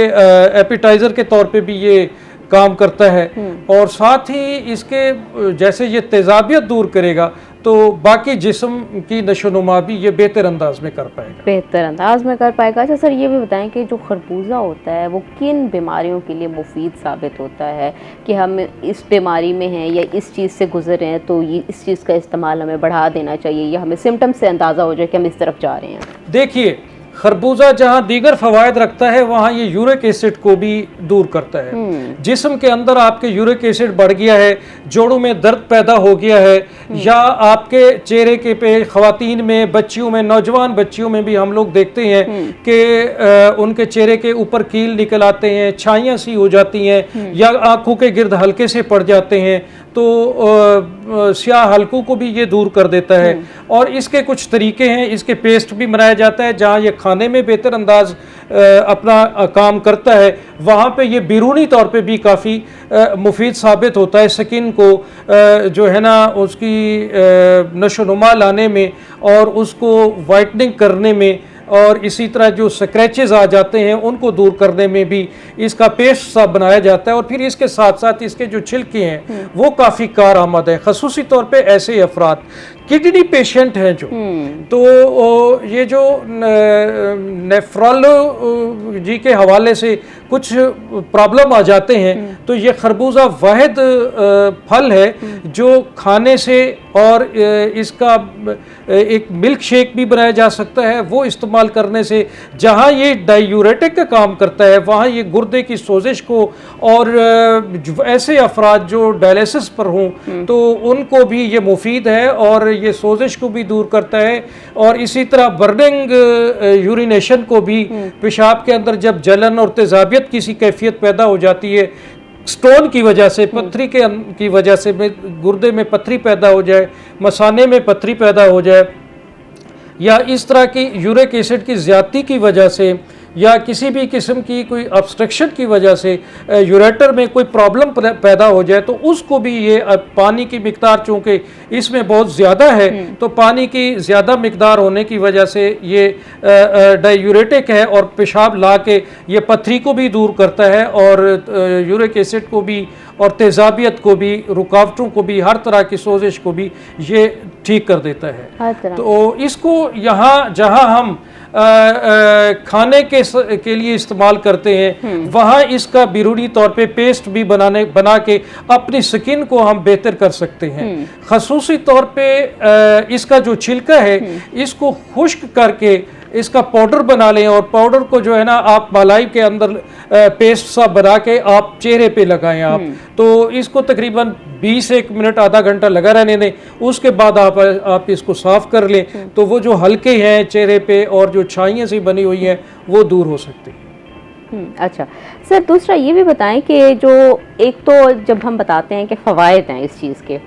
एपिटाइज़र के तौर पे भी ये काम करता है और साथ ही इसके जैसे ये तेजाबियत दूर करेगा तो बाकी जिस्म की नशोनुमा भी ये बेहतर अंदाज में कर पाएगा।
बेहतर अंदाज में कर पाएगा। अच्छा सर, ये भी बताएं कि जो खरबूजा होता है वो किन बीमारियों के लिए मुफीद साबित होता है कि हम इस बीमारी में हैं या इस चीज़ से गुजर रहे हैं तो ये इस चीज़ का इस्तेमाल हमें बढ़ा देना चाहिए या हमें सिम्टम से अंदाज़ा हो जाए कि हम इस तरफ जा रहे हैं।
देखिए, खरबूजा जहाँ दीगर फवायद रखता है वहाँ ये यूरिक एसिड को भी दूर करता है। जिस्म के अंदर आपके यूरिक एसिड बढ़ गया है, जोड़ों में दर्द पैदा हो गया है या आपके चेहरे के पे ख़वातीन में, बच्चियों में, नौजवान बच्चियों में भी हम लोग देखते हैं कि उनके चेहरे के ऊपर कील निकल आते हैं, छाइयाँ सी हो जाती हैं या आँखों के गिर्द हल्के से पड़ जाते हैं, तो स्याह हल्कों को भी ये दूर कर देता है। और इसके कुछ तरीके हैं, इसके पेस्ट भी बनाया जाता है जहाँ ये खाने में बेहतर अंदाज अपना काम करता है, वहाँ पे ये बैरूनी तौर पे भी काफ़ी मुफीद साबित होता है स्किन को जो है ना उसकी नशोनुमा लाने में और उसको वाइटनिंग करने में और इसी तरह जो स्क्रैचेस आ जाते हैं उनको दूर करने में भी इसका पेस्ट सा बनाया जाता है। और फिर इसके साथ साथ इसके जो छिलके हैं वो काफ़ी कारआमद है, खसूसी तौर पे ऐसे अफराद किडनी पेशेंट हैं जो, तो ये जो नेफ्रोलॉजी के हवाले से कुछ प्रॉब्लम आ जाते हैं तो ये खरबूजा वाहिद फल है जो खाने से और इसका एक मिल्क शेक भी बनाया जा सकता है, वो इस्तेमाल करने से जहाँ ये डायूरेटिक का काम करता है वहाँ ये गुर्दे की सोजिश को और ऐसे अफराद जो डायलिसिस पर हों तो उनको भी ये मुफीद है और ये सोजिश को भी दूर करता है। और इसी तरह बर्निंग यूरिनेशन को भी, पेशाब के अंदर जब जलन और तेजाबियत किसी कैफियत पैदा हो जाती है स्टोन की वजह से, पत्थरी की वजह से, गुर्दे में पत्थरी पैदा हो जाए, मसाने में पत्थरी पैदा हो जाए या इस तरह की यूरिक एसिड की ज़्यादती की वजह से या किसी भी किस्म की कोई ऑब्स्ट्रक्शन की वजह से यूरेटर में कोई प्रॉब्लम पैदा हो जाए तो उसको भी ये पानी की मिकदार चूँकि इसमें बहुत ज़्यादा है तो पानी की ज़्यादा मिकदार होने की वजह से ये डायूरेटिक है और पेशाब ला के ये पत्थरी को भी दूर करता है और यूरिक एसिड को भी और तेजाबियत को भी, रुकावटों को भी, हर तरह की सोजिश को भी ये ठीक कर देता है। तो इसको यहाँ जहाँ हम खाने के लिए इस्तेमाल करते हैं वहाँ इसका बैरूनी तौर पे पेस्ट भी बना के अपनी स्किन को हम बेहतर कर सकते हैं। खसूसी तौर पे इसका जो छिलका है इसको खुश्क करके इसका पाउडर बना लें और पाउडर को जो है ना आप मलाई के अंदर पेस्ट सा बना के आप चेहरे पे लगाएं आप, तो इसको तकरीबन 20 मिनट आधा घंटा लगा रहने दें। उसके बाद आप इसको साफ कर लें तो वो जो हल्के हैं चेहरे पे और जो छाइयाँ सी बनी हुई हैं वो दूर हो सकती हैं।
अच्छा सर, दूसरा ये भी बताएं कि जो एक तो जब हम बताते हैं कि फ़वाइद हैं इस चीज़ के,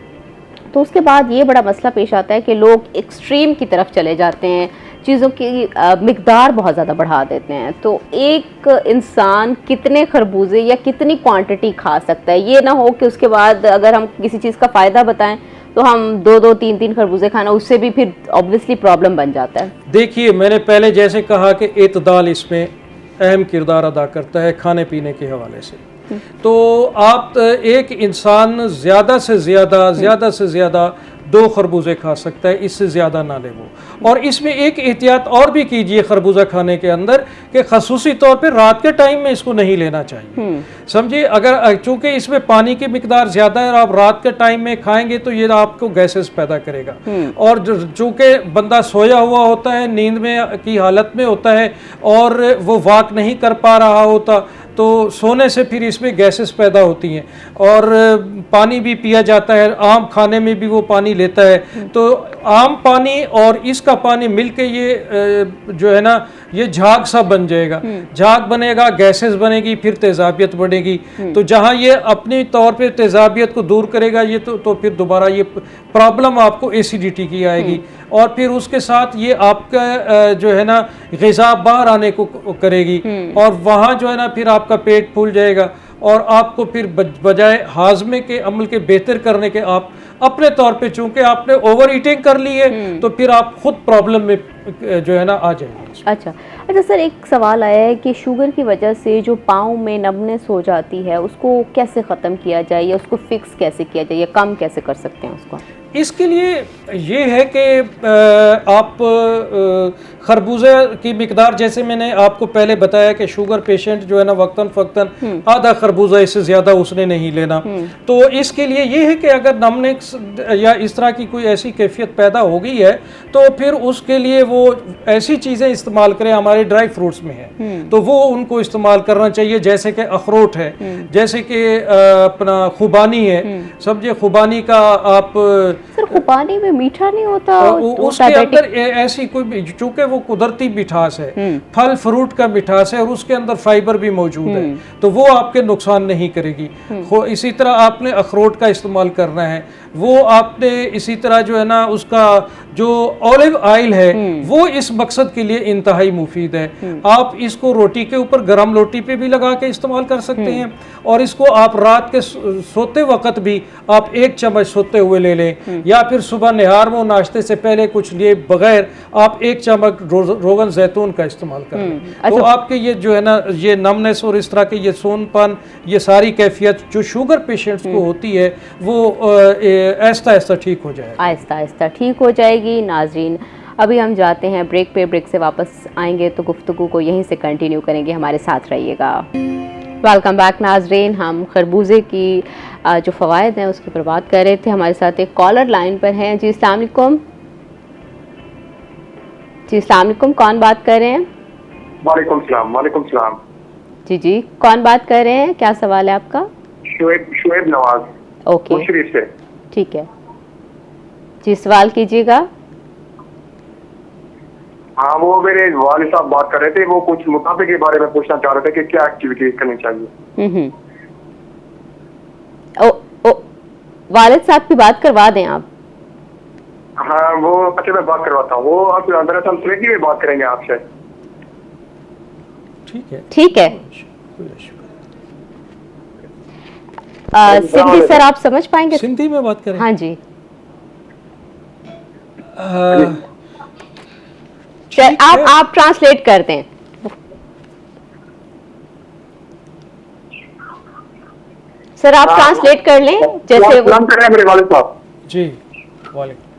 तो उसके बाद ये बड़ा मसला पेश आता है कि लोग एक्सट्रीम की तरफ चले जाते हैं, चीज़ों की मिकदार बहुत ज़्यादा बढ़ा देते हैं। तो एक इंसान कितने खरबूजे या कितनी क्वांटिटी खा सकता है? ये ना हो कि उसके बाद अगर हम किसी चीज़ का फ़ायदा बताएं तो हम 2-2, 3-3 खरबूजे खाना, उससे भी फिर ऑब्वियसली प्रॉब्लम बन जाता है।
देखिए, मैंने पहले जैसे कहा कि इत्दाल इसमें अहम किरदार अदा करता है खाने पीने के हवाले से। तो आप एक इंसान ज़्यादा से ज़्यादा 2 खरबूजे खा सकता है, इससे ज़्यादा ना ले वो। और इसमें एक एहतियात और भी कीजिए खरबूजा खाने के अंदर कि खसूसी तौर पे रात के टाइम में इसको नहीं लेना चाहिए। समझिए, अगर चूंकि इसमें पानी की मिकदार ज़्यादा है और आप रात के टाइम में खाएंगे तो ये आपको गैसेस पैदा करेगा। और चूंकि बंदा सोया हुआ होता है, नींद में की हालत में होता है और वो वॉक नहीं कर पा रहा होता तो सोने से फिर इसमें गैसेस पैदा होती हैं और पानी भी पिया जाता है, आम खाने में भी वो पानी लेता है। तो आम पानी और इसका पानी मिलके ये जो है ना ये झाग सा बन जाएगा, झाग बनेगा, गैसेस बनेगी, फिर तेजाबियत बढ़ेगी। तो जहाँ ये अपनी तौर पे तेजाबियत को दूर करेगा ये तो फिर दोबारा ये प्रॉब्लम आपको एसिडिटी की आएगी और फिर उसके साथ ये आपका जो है ना ग़िज़ा बाहर आने को करेगी और वहाँ जो है ना फिर आपका पेट फूल जाएगा और आपको फिर बजाय हाजमे के अमल के बेहतर करने के आप अपने तौर पे चूंकि आपने ओवर ईटिंग कर ली है तो फिर आप खुद प्रॉब्लम में जो है ना आ जाएंगे।
अच्छा सर, एक सवाल आया है कि शुगर की वजह से जो पाँव में नमनेस हो जाती है उसको कैसे ख़त्म किया जाए या उसको फिक्स कैसे किया जाए या कम कैसे कर सकते हैं उसको?
इसके लिए ये है कि आप खरबूजे की मिकदार, जैसे मैंने आपको पहले बताया कि शुगर पेशेंट जो है ना वक्तन फ़क्तन आधा खरबूजा, इससे ज़्यादा उसने नहीं लेना। तो इसके लिए ये है कि अगर नमनेस या इस तरह की कोई ऐसी कैफियत पैदा हो गई है तो फिर उसके लिए वो ऐसी चीज़ें इस्तेमाल करें, हमारे ड्राई फ्रूट्स में है तो वो उनको इस्तेमाल करना चाहिए, जैसे कि अखरोट है, जैसे कि अपना खुबानी है, समझे खुबानी का आप
सर खुबानी में मीठा नहीं होता?
उसके अंदर ऐसी कोई, चूंकि वो कुदरती मिठास है, फल फ्रूट का मिठास है और उसके अंदर फाइबर भी मौजूद है तो वो आपके नुकसान नहीं करेगी। इसी तरह आपने अखरोट का इस्तेमाल करना है, वो आपने इसी तरह जो है ना उसका जो ऑलिव ऑयल है वो इस मकसद के लिए इंतहाई मुफीद है। आप इसको रोटी के ऊपर, गरम रोटी पे भी लगा के इस्तेमाल कर सकते हैं और इसको आप रात के सोते वक्त भी आप 1 चम्मच सोते हुए ले लें या फिर सुबह निहार में नाश्ते से पहले कुछ लिए बगैर आप 1 चम्मच रोगन जैतून का इस्तेमाल करें। तो आपके ये जो है ना ये नमनेस और इस तरह के ये सोनपन, ये सारी कैफियत जो शुगर पेशेंट्स को होती है वो आहिस्ता आहिस्ता ठीक हो जाएगी,
आहिस्ता आहिस्ता ठीक हो जाएगी। नाजरीन अभी हम जाते हैं ब्रेक पे, ब्रेक से वापस आएंगे तो गुफ्तगू को यहीं से कंटिन्यू करेंगे, हमारे साथ रहिएगा। वेलकम बैक नाजरीन, हम खरबूजे की जो फ़वाइद हैं उसके ऊपर बात कर रहे थे। हमारे साथ एक कॉलर लाइन पर हैं। जी अस्सलाम वालेकुम। जी अस्सलाम वालेकुम, कौन बात कर रहे हैं?
वालेकुम सलाम। वालेकुम सलाम।
जी कौन बात कर रहे हैं, क्या सवाल है आपका?
शुएब नवाज,
ओके
शरीफ से।
ठीक है जी, सवाल कीजिएगा।
हाँ, वो मेरे वालिद साहब बात कर रहे थे, वो कुछ मुताबिक के बारे में पूछना चाह रहे थे कि क्या एक्टिविटी करनी चाहिए।
वालिद साहब की बात करवा दें आप।
हाँ वो, अच्छा मैं बात करवाता हूँ, वो आप दरअसल सिलेटी में बात करेंगे आपसे।
ठीक है सिंधी सर आप समझ पाएंगे?
सिंधी में बात करें?
हाँ जी सर, आप ट्रांसलेट कर दें। सर आप ट्रांसलेट कर लें जैसे वो
कर रहे हैं मेरे वालिद साहब।
जी वालेकुम।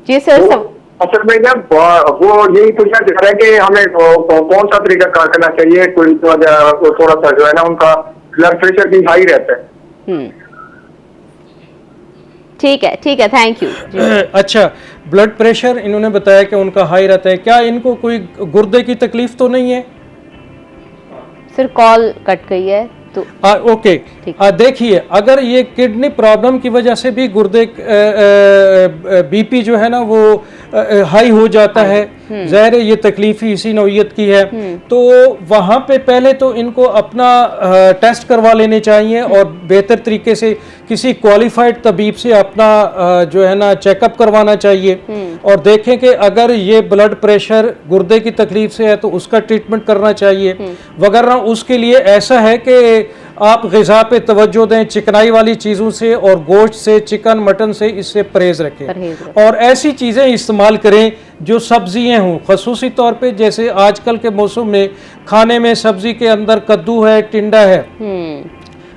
जी सर सब।
असल में जब वो यही पूछना चाह रहे हैं कि हमें कौन सा तरीका करना चाहिए, कोई थोड़ा सा जो है ना उनका ब्लड प्रेशर भी हाई रहता है।
ठीक है थैंक यू।
अच्छा, ब्लड प्रेशर इन्होंने बताया कि उनका हाई रहता है, क्या इनको कोई गुर्दे की तकलीफ तो नहीं है?
सर कॉल कट गई है तो
ओके। देखिए, अगर ये किडनी प्रॉब्लम की वजह से भी गुर्दे बीपी जो है ना वो हाई हो जाता है, ज़ाहिर है ये तकलीफ ही इसी नौइयत की है, तो वहाँ पे पहले तो इनको अपना टेस्ट करवा लेने चाहिए और बेहतर तरीके से किसी क्वालिफाइड तबीब से अपना जो है ना चेकअप करवाना चाहिए और देखें कि अगर ये ब्लड प्रेशर गुर्दे की तकलीफ से है तो उसका ट्रीटमेंट करना चाहिए, वगैरह। उसके लिए ऐसा है कि आप ग़िज़ा पे तवज्जो दें, चिकनाई वाली चीज़ों से और गोश्त से, चिकन मटन से इससे परहेज़ रखें और ऐसी चीज़ें इस्तेमाल करें जो सब्जियां हों, ख़ुसूसी तौर पे जैसे आजकल के मौसम में खाने में सब्ज़ी के अंदर कद्दू है, टिंडा है,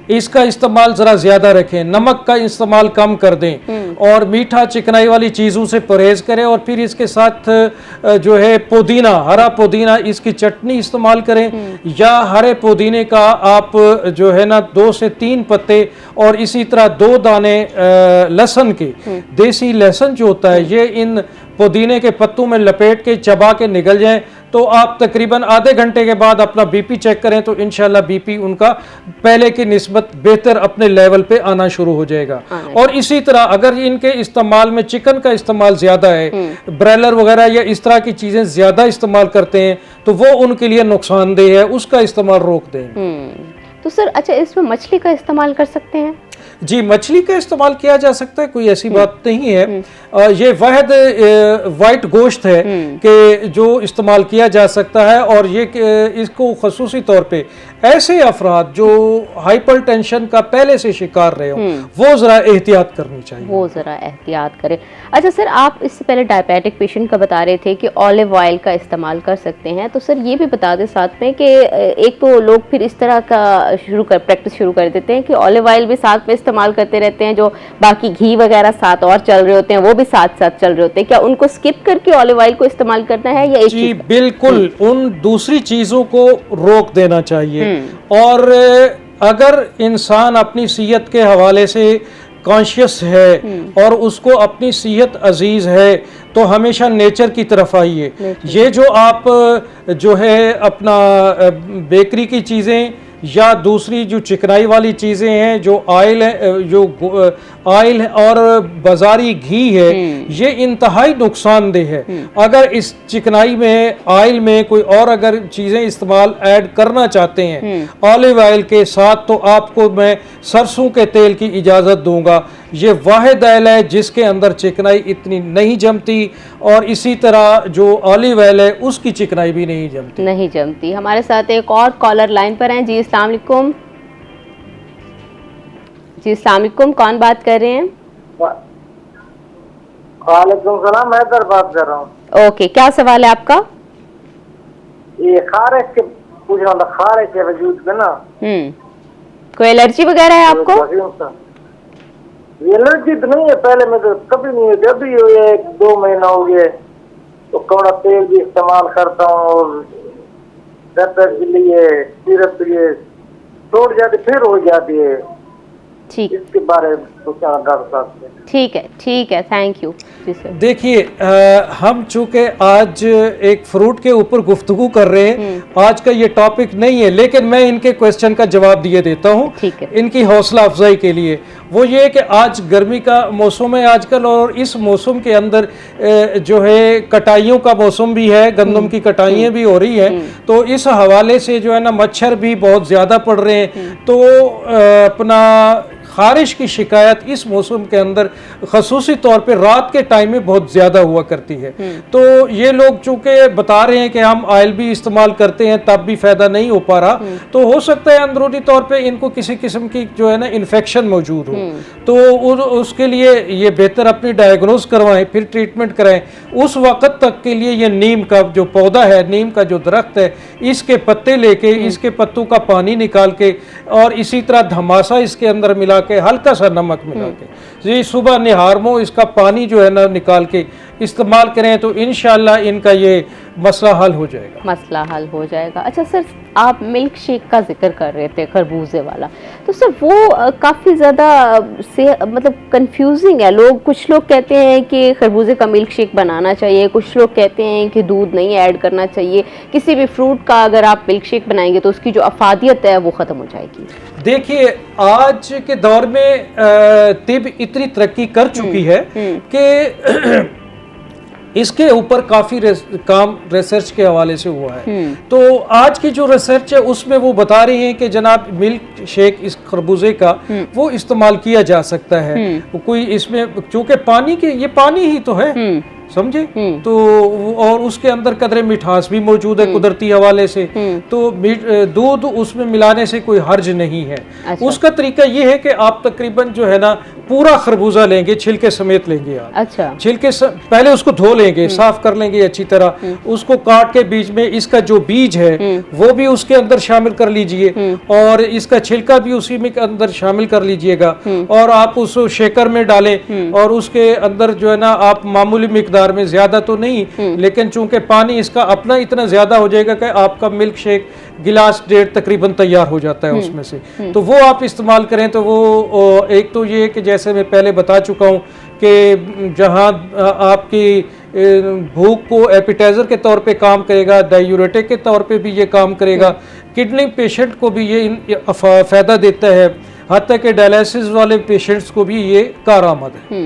इसका इस्तेमाल ज़रा ज़्यादा रखें, नमक का इस्तेमाल कम कर दें और मीठा चिकनाई वाली चीज़ों से परहेज़ करें और फिर इसके साथ जो है पुदीना, हरा पुदीना, इसकी चटनी इस्तेमाल करें या हरे पुदीने का आप जो है ना 2 से 3 पत्ते और इसी तरह 2 दाने लहसुन के, देसी लहसुन जो होता है, ये इन पुदीने के पत्तों में लपेट के चबा के निकल जाएं तो आप तकरीबन आधे घंटे के बाद अपना बीपी चेक करें तो इंशाल्लाह बीपी उनका पहले की निस्बत बेहतर अपने लेवल पे आना शुरू हो जाएगा। और इसी तरह अगर इनके इस्तेमाल में चिकन का इस्तेमाल ज़्यादा है, ब्रॉयलर वगैरह या इस तरह की चीज़ें ज़्यादा इस्तेमाल करते हैं तो वो उनके लिए नुकसानदेह है, उसका इस्तेमाल रोक दें।
तो सर अच्छा, इसमें मछली का इस्तेमाल कर सकते हैं?
जी, मछली का इस्तेमाल किया जा सकता है, कोई ऐसी बात नहीं है। ये वाहिद वाइट गोश्त है कि जो इस्तेमाल किया जा सकता है, और ये इसको खसूसी तौर पे ऐसे अफराद जो हाइपरटेंशन का पहले से शिकार रहे हो वो ज़रा एहतियात करनी चाहिए,
वो ज़रा एहतियात करें। अच्छा सर, आप इससे पहले डायबिटिक पेशेंट का बता रहे थे कि ऑलिव ऑयल का इस्तेमाल कर सकते हैं, तो सर ये भी बता दें साथ में कि एक तो लोग फिर इस तरह का प्रैक्टिस शुरू कर देते हैं कि ऑलिव ऑयल भी साथ में इस्तेमाल करते रहते हैं, जो बाकी घी वगैरह साथ और चल रहे होते हैं वो भी साथ साथ चल रहे होते हैं, क्या उनको स्किप करके ऑलिव ऑयल को इस्तेमाल करना है या एक
जी
चीज़?
बिल्कुल, उन दूसरी चीज़ों को रोक देना चाहिए। और अगर इंसान अपनी सेहत के हवाले से कॉन्शियस है और उसको अपनी सेहत अजीज है तो हमेशा नेचर की तरफ आइए। ये जो आप जो है अपना बेकरी की चीज़ें या दूसरी जो चिकनाई वाली चीज़ें हैं, जो ऑयल है, जो ऑयल और बाजारी घी है, ये इंतहाई नुकसानदेह है। अगर इस चिकनाई में, ऑयल में कोई और अगर चीज़ें इस्तेमाल ऐड करना चाहते हैं ऑलिव ऑयल के साथ, तो आपको मैं सरसों के तेल की इजाज़त दूंगा। ये वाहिद ऑयल है जिसके अंदर चिकनाई इतनी नहीं जमती, और इसी तरह जो ऑलिव ऑयल है उसकी चिकनाई भी नहीं जमती।
हमारे साथ एक और कॉलर लाइन पर हैं। जी अस्सलाम वालेकुम। जी अस्सलाम वालेकुम, कौन बात कर रहे हैं?
वालेकुम सलाम, मैं इधर बात कर रहा हूँ।
ओके, क्या सवाल है आपका?
ये खारिश के पूछना था, खारिश के वजूद में ना
कोई एलर्जी वगैरह है आपको?
एलर्जी तो नहीं है, पहले में तो कभी नहीं हुई, अभी ये 1-2 महीना हो गए तो कौड़ा तेल भी इस्तेमाल करता हूँ, और दर्द के लिए सिरप के लिए छोड़ जाती, फिर हो जाती है।
ठीक,
इसके बारे में पूछना डॉक्टर साहब से।
ठीक है, थैंक यू जी सर।
देखिए, हम चूंकि आज एक फ्रूट के ऊपर गुफ्तगू कर रहे हैं, आज का ये टॉपिक नहीं है, लेकिन मैं इनके क्वेश्चन का जवाब दिए देता हूँ
ठीक है।
इनकी हौसला अफजाई के लिए। वो ये है कि आज गर्मी का मौसम है आजकल, और इस मौसम के अंदर जो है कटाइयों का मौसम भी है, गंदम की कटाइयाँ भी हो रही हैं, तो इस हवाले से जो है ना मच्छर भी बहुत ज़्यादा पड़ रहे हैं। तो अपना खारिश की शिकायत इस मौसम के अंदर खसूसी तौर पे रात के टाइम में बहुत ज़्यादा हुआ करती है। तो ये लोग चूँकि बता रहे हैं कि हम ऑयल भी इस्तेमाल करते हैं तब भी फ़ायदा नहीं हो पा रहा, तो हो सकता है अंदरूनी तौर पे इनको किसी किस्म की जो है ना इन्फेक्शन मौजूद हो, तो उसके लिए ये बेहतर अपनी डायग्नोज करवाएं, फिर ट्रीटमेंट कराएं। उस वक़्त तक के लिए ये नीम का जो पौधा है, नीम का जो दरख्त है, इसके पत्ते लेके, इसके पत्तों का पानी निकाल के, और इसी तरह धमासा इसके अंदर मिला के, हल्का सा नमक मिला के, ये सुबह निहारमो इसका पानी जो है ना निकाल के इस्तेमाल करें, तो इंशाल्लाह इनका ये मसला हल हो जाएगा। अच्छा सर, आप मिल्क शेक का जिक्र कर रहे थे, खरबूजे वाला, तो सर वो काफ़ी ज़्यादा से मतलब कंफ्यूजिंग है। कुछ लोग कहते हैं कि खरबूजे का मिल्क शेक बनाना चाहिए, कुछ लोग कहते हैं कि दूध नहीं ऐड करना चाहिए। किसी भी फ्रूट का अगर आप मिल्क शेक बनाएंगे तो उसकी जो अफादियत है वो ख़त्म हो जाएगी। देखिए, आज के दौर में तिब इतनी तरक्की कर चुकी है कि इसके ऊपर काफ़ी काम रिसर्च के हवाले से हुआ है। तो आज की जो रिसर्च है उसमें वो बता रही हैं कि जनाब मिल्क शेक इस खरबूजे का वो इस्तेमाल किया जा सकता है। कोई इसमें चूँकि पानी के, ये पानी ही तो है, समझे, तो और उसके अंदर कदरे मिठास भी मौजूद है कुदरती हवाले से, तो दूध उसमें मिलाने से कोई हर्ज नहीं है। अच्छा। उसका तरीका ये है कि आप तकरीबन जो है ना पूरा खरबूजा लेंगे, छिलके समेत लेंगे आप। अच्छा। छिलके पहले उसको धो लेंगे, साफ कर लेंगे अच्छी तरह, उसको काट के बीच में इसका जो बीज है वो भी उसके अंदर शामिल कर लीजिए, और इसका छिलका भी उसी में अंदर शामिल कर लीजिएगा, और आप उस शेकर में डालें, और उसके अंदर जो है ना आप मामूली मिकदार में, ज्यादा तो नहीं, लेकिन चूंकि पानी इसका अपना इतना ज्यादा हो जाएगा कि आपका मिल्क शेक गिलास 1.5 तकरीबन तैयार हो जाता है उसमें से, तो वो आप इस्तेमाल करें। तो वो एक तो ये कि जैसे मैं पहले बता चुका हूँ कि जहाँ आपकी भूख को एपिटाइजर के तौर पे काम करेगा, डायूरेटिक के तौर पे भी ये काम करेगा, किडनी पेशेंट को भी ये फ़ायदा देता है, हत्ता कि डायलिसिस वाले पेशेंट्स को भी ये कारआमद है।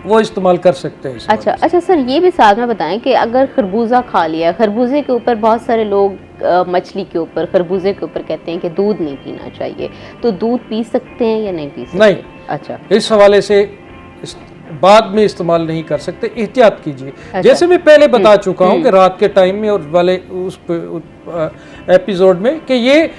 वो इस्तेमाल कर सकते हैं।
अच्छा अच्छा सर, ये भी साथ में बताएं कि अगर खरबूजा खा लिया, खरबूजे के ऊपर बहुत सारे लोग मछली के ऊपर, खरबूजे के ऊपर कहते हैं कि दूध नहीं पीना चाहिए, तो दूध पी सकते हैं या नहीं पी सकते?
नहीं।
अच्छा,
इस हवाले से बाद में इस्तेमाल नहीं कर सकते, एहतियात कीजिए।
अच्छा।
जैसे मैं पहले बता चुका हूँ कि रात के टाइम में और वाले उस एपिसोड में कि ये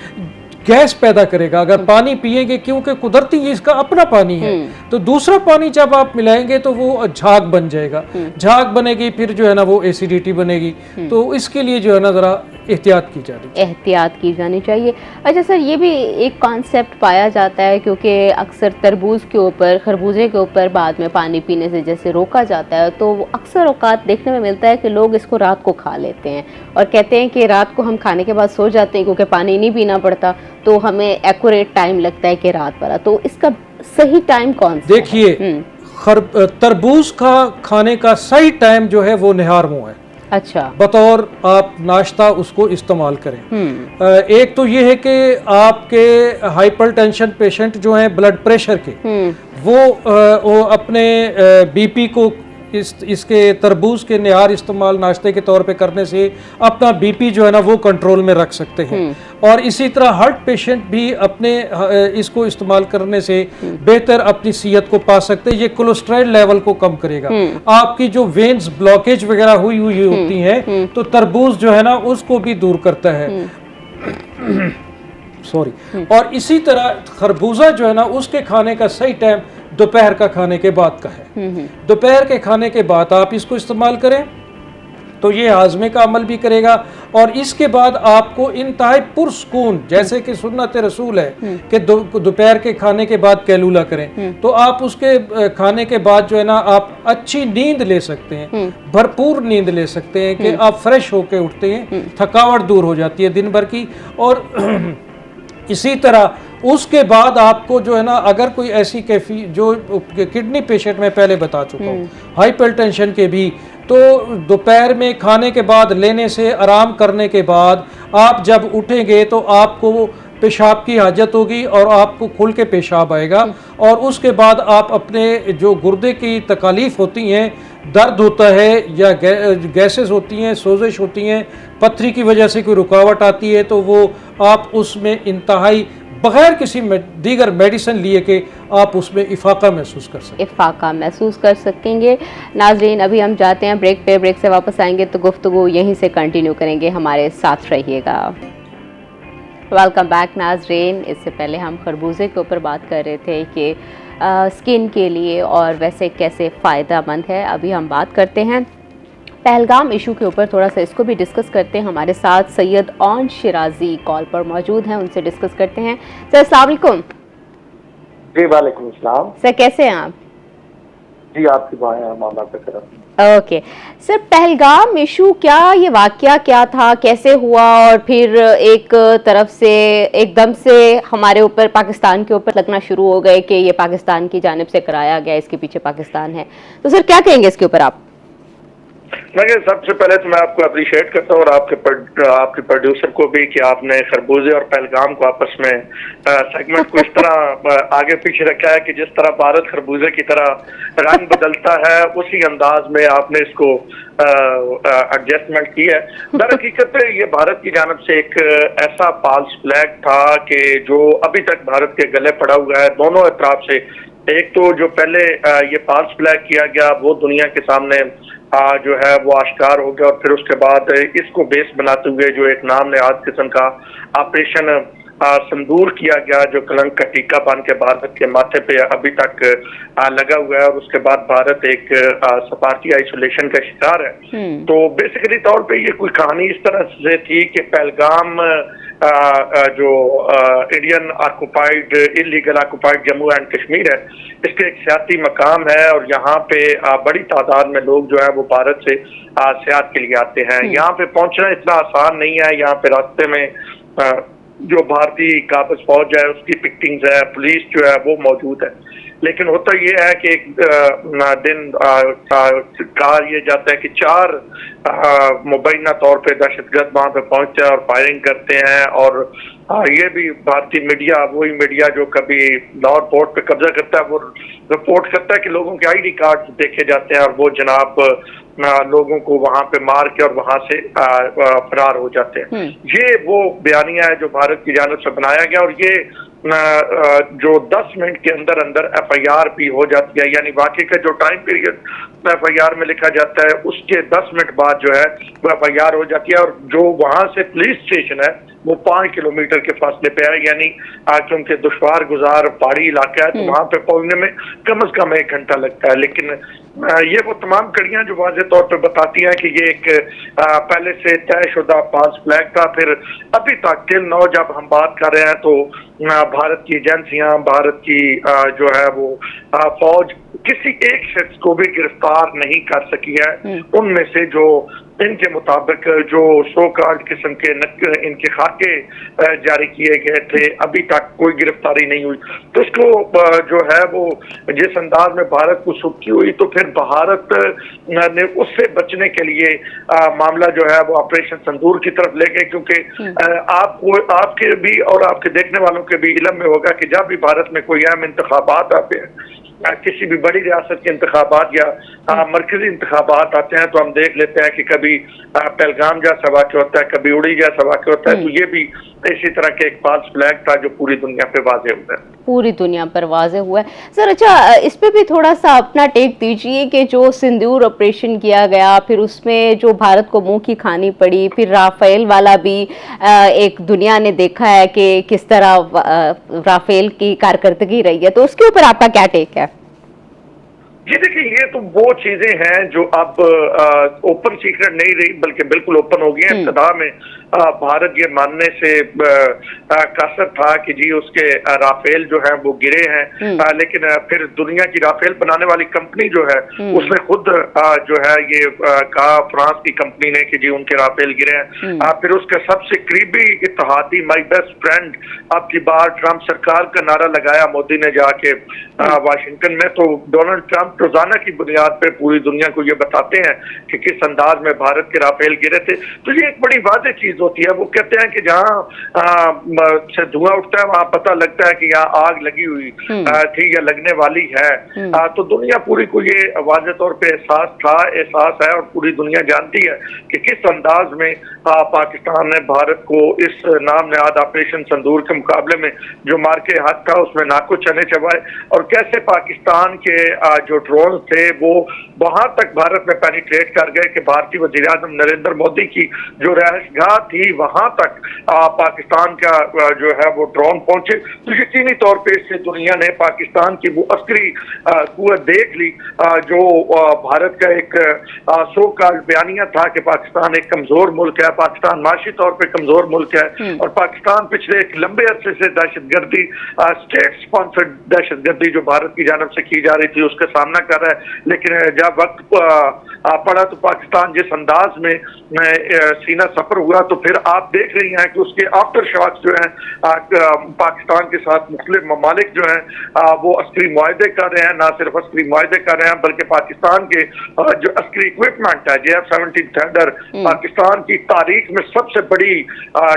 गैस पैदा करेगा अगर पानी पिएंगे, क्योंकि कुदरती ये इसका अपना पानी है। तो दूसरा पानी जब आप मिलाएंगे तो वो झाग बन जाएगा, झाग बनेगी, फिर जो है ना वो एसिडिटी बनेगी। तो इसके लिए जो है ना ज़रा एहतियात की जानी चाहिए। अच्छा सर, ये भी एक कॉन्सेप्ट पाया जाता है, क्योंकि अक्सर तरबूज के ऊपर, खरबूजे के ऊपर बाद में पानी पीने से जैसे रोका जाता है, तो वो अक्सर औकात देखने में मिलता है कि लोग इसको रात को खा लेते हैं और कहते हैं कि रात को हम खाने के बाद सो जाते हैं क्योंकि पानी नहीं पीना पड़ता, तो हमें एक्यूरेट टाइम लगता है कि रात वाला। तो इसका सही टाइम कौन सा? देखिए, तरबूज का खाने का सही टाइम जो है वो निहार मुँह है।
अच्छा,
बतौर आप नाश्ता उसको इस्तेमाल करें। एक तो ये है कि आपके हाइपरटेंशन पेशेंट जो हैं, ब्लड प्रेशर के, वो अपने बीपी को इसके तरबूज के निहार इस्तेमाल नाश्ते के तौर पे करने से अपना बीपी जो है ना वो कंट्रोल में रख सकते हैं। और इसी तरह हार्ट पेशेंट भी अपने इसको इस्तेमाल करने से बेहतर अपनी सेहत को पा सकते हैं। ये कोलेस्ट्रॉल लेवल को कम करेगा। आपकी जो वेन्स ब्लॉकेज वगैरह हुई होती हैं, तो तरबूज जो है ना उसको भी दूर करता है। सॉरी। और इसी तरह खरबूजा जो है ना उसके खाने का सही टाइम दोपहर का खाने के बाद का है। दोपहर के खाने के बाद आप इसको इस्तेमाल करें तो ये हाजमे का अमल भी करेगा, और इसके बाद आपको इंतहाई पुरसकून, जैसे कि सुन्नत रसूल है कि दोपहर के खाने के बाद कैलूला करें, तो आप उसके खाने के बाद जो है ना आप अच्छी नींद ले सकते हैं, भरपूर नींद ले सकते हैं कि आप फ्रेश होके उठते हैं, थकावट दूर हो जाती है दिन भर की। और इसी तरह उसके बाद आपको जो है ना, अगर कोई ऐसी कैफी जो किडनी पेशेंट में पहले बता चुका हूँ, हाइपरटेंशन के भी, तो दोपहर में खाने के बाद लेने से आराम करने के बाद आप जब उठेंगे तो आपको पेशाब की हाजत होगी और आपको खुल के पेशाब आएगा। और उसके बाद आप अपने जो गुर्दे की तकालीफ होती हैं, दर्द होता है या गैसेस होती हैं, सोजिश होती हैं, पथरी की वजह से कोई रुकावट आती है, तो वो आप उसमें इंतहाई बगैर किसी दीगर मेडिसिन लिए के आप उसमें इफाका महसूस कर सकेंगे। नाजरीन, अभी हम जाते हैं ब्रेक पे, ब्रेक से वापस आएंगे तो गुफ्तगू यहीं से कंटिन्यू करेंगे, हमारे साथ रहिएगा। वेलकम बैक नाजरीन। इससे पहले हम खरबूजे के ऊपर बात कर रहे थे कि स्किन के लिए और वैसे कैसे फ़ायदेमंद है। अभी हम बात करते हैं पहलगाम इशू के ऊपर, थोड़ा सा इसको भी डिस्कस करते हैं। हमारे साथ सैयद ओन शिराजी कॉल पर मौजूद हैं, उनसे डिस्कस करते हैं। सर अस्सलाम वालेकुम।
जी वालेकुम सलाम।
सर कैसे हैं आप?
जी आपकी दुआएं हैं, मामला पे करम।
ओके सर, पहलगाम इशू, क्या ये वाकया क्या था, कैसे हुआ, और फिर एक तरफ से एकदम से हमारे ऊपर, पाकिस्तान के ऊपर लगना शुरू हो गए कि ये पाकिस्तान की जानिब से कराया गया, इसके पीछे पाकिस्तान है। तो सर क्या कहेंगे इसके ऊपर आप?
मैं सबसे पहले तो मैं आपको अप्रिशिएट करता हूँ और आपके प्रोड्यूसर को भी कि आपने खरबूजे और पहलगाम को आपस में सेगमेंट को इस तरह आगे पीछे रखा है कि जिस तरह भारत खरबूजे की तरह रंग बदलता है, उसी अंदाज में आपने इसको एडजस्टमेंट की है। दरहकीकत ये भारत की जानिब से एक ऐसा फॉल्स फ्लैग था कि जो अभी तक भारत के गले पड़ा हुआ है दोनों तरफ से। एक तो जो पहले ये फॉल्स फ्लैग किया गया वो दुनिया के सामने जो है वो आश्कार हो गया, और फिर उसके बाद इसको बेस बनाते हुए जो एक नाम नहाद किस्म का ऑपरेशन संदूर किया गया, जो कलंक का टीका बन के भारत के माथे पे अभी तक लगा हुआ है, और उसके बाद भारत एक सफारती आइसोलेशन का शिकार है। तो बेसिकली तौर पे ये कोई कहानी इस तरह से थी कि पहलगाम जो Indian occupied, illegal occupied Jammu and Kashmir है, इसके एक सियासी मकाम है, और यहाँ पे बड़ी तादाद में लोग जो है वो भारत से सियाहत के लिए आते हैं। यहाँ पे पहुंचना इतना आसान नहीं है। यहाँ पे रास्ते में जो भारतीय काबिज फौज है उसकी पिकेटिंग्स है, पुलिस जो है वो मौजूद है,
लेकिन होता ये है कि एक दिन कहा यह जाता है कि 4 मुबैना तौर पे दहशतगर्द वहां पे पहुंचते हैं और फायरिंग करते हैं। और ये भी भारतीय मीडिया, वही मीडिया जो कभी लाहौर पोर्ट पे कब्जा करता है, वो रिपोर्ट करता है कि लोगों के ID कार्ड देखे जाते हैं और वो जनाब लोगों को वहां पे मार के और वहां से फरार हो जाते हैं। ये वो बयानिया है जो भारत की जानिब से बनाया गया, और ये जो 10 मिनट के अंदर अंदर FIR भी हो जाती है, यानी वाकई का जो टाइम पीरियड FIR में लिखा जाता है उसके 10 मिनट बाद जो है वो FIR हो जाती है। और जो वहां से पुलिस स्टेशन है वो 5 किलोमीटर के फासले पे है, यानी क्योंकि दुश्वार गुजार पहाड़ी इलाका है तो वहां पे पहुंचने में कम से कम 1 घंटा लगता है। लेकिन ये वो तमाम कड़ियां जो वाज़ेह तौर पे बताती हैं कि ये एक पहले से तयशुदा पास फ्लैग था। फिर अभी तक टिल नाउ जब हम बात कर रहे हैं तो भारत की एजेंसियां, भारत की जो है वो फौज किसी एक शख्स को भी गिरफ्तार नहीं कर सकी है। उनमें से जो इनके मुताबिक जो शो कार्ड किस्म के इनके खाके जारी किए गए थे, अभी तक कोई गिरफ्तारी नहीं हुई। तो इसको जो है वो जिस अंदाज में भारत को सुर्खी हुई, तो फिर भारत ने उससे बचने के लिए मामला जो है वो ऑपरेशन संदूर की तरफ ले गए। क्योंकि आपको, आपके भी और आपके देखने वालों के भी इल्म में होगा कि जब भी भारत में कोई अहम इंतखाबात आते हैं, किसी भी बड़ी रियासत के इंतखाबात या मरकजी इंतखाबात आते हैं, तो हम देख लेते हैं कि कभी पहलगाम जैसा वाक़या होता है, कभी उड़ी जैसा वाक़या होता है। तो ये भी इसी तरह के एक फाल्स फ्लैग था जो पूरी दुनिया पे वाज़ेह हुआ है,
पूरी दुनिया पर वाज़ेह हुआ है। सर अच्छा, इस पे भी थोड़ा सा अपना टेक दीजिए कि जो सिंदूर ऑपरेशन किया गया, फिर उसमें जो भारत को मुंह की खानी पड़ी, फिर राफेल वाला भी एक दुनिया ने देखा है कि किस तरह राफेल की कारकर्दगी रही है, तो उसके ऊपर आपका क्या टेक है?
जी देखिए, ये तो वो चीजें हैं जो अब ओपन सीक्रेट नहीं रही बल्कि बिल्कुल ओपन हो गई है। इब्तिदा में भारत ये मानने से कसर था कि जी उसके राफेल जो है वो गिरे हैं, लेकिन फिर दुनिया की राफेल बनाने वाली कंपनी जो है उसने खुद जो है ये कहा, फ्रांस की कंपनी ने, कि जी उनके राफेल गिरे हैं। फिर उसके सबसे करीबी इत्तेहादी माई बेस्ट फ्रेंड अब की बार ट्रंप सरकार का नारा लगाया मोदी ने जाके वाशिंगटन में। तो डोनाल्ड ट्रंप रोजाना की बुनियाद पे पूरी दुनिया को ये बताते हैं कि किस अंदाज में भारत के राफेल गिरे थे। तो ये एक बड़ी वाज़ेह चीज होती है। वो कहते हैं कि जहाँ से धुआं उठता है वहां पता लगता है कि यहाँ आग लगी हुई थी या लगने वाली है। तो दुनिया पूरी को ये वाज़ेह तौर पे एहसास है, और पूरी दुनिया जानती है कि किस अंदाज में पाकिस्तान ने भारत को इस नाम नहाद ऑपरेशन संदूर के मुकाबले में जो मार के हाथ था उसमें नाको चने चबाए, और कैसे पाकिस्तान के जो ड्रोन थे वो वहां तक भारत में पेनिट्रेट कर गए कि भारतीय वज़ीर आज़म नरेंद्र मोदी की जो रहशगाह थी वहां तक पाकिस्तान का जो है वो ड्रोन पहुंचे। तो यकीनी तौर पे इससे दुनिया ने पाकिस्तान की वो अस्करी कुव्वत देख ली जो भारत का एक सो कॉल्ड बयानिया था कि पाकिस्तान एक कमजोर मुल्क है, पाकिस्तान माशी तौर पे कमजोर मुल्क है, और पाकिस्तान पिछले एक लंबे अरसे से दहशतगर्दी, स्टेट स्पॉन्सर्ड दहशतगर्दी जो भारत की जानब से की जा रही थी उसका सामना कर रहा है। लेकिन जब वक्त पड़ा तो पाकिस्तान जिस अंदाज में सीना सफर हुआ, तो फिर आप देख रही हैं कि उसके आफ्टर शॉक्स जो हैं पाकिस्तान के साथ मुख्तलिफ ममालिक जो हैं वो अस्करी मुआहदे कर रहे हैं। ना सिर्फ अस्करी मुआहदे कर रहे हैं बल्कि पाकिस्तान के जो अस्करी इक्विपमेंट है, JF-17 थंडर, पाकिस्तान की तारीख में सबसे बड़ी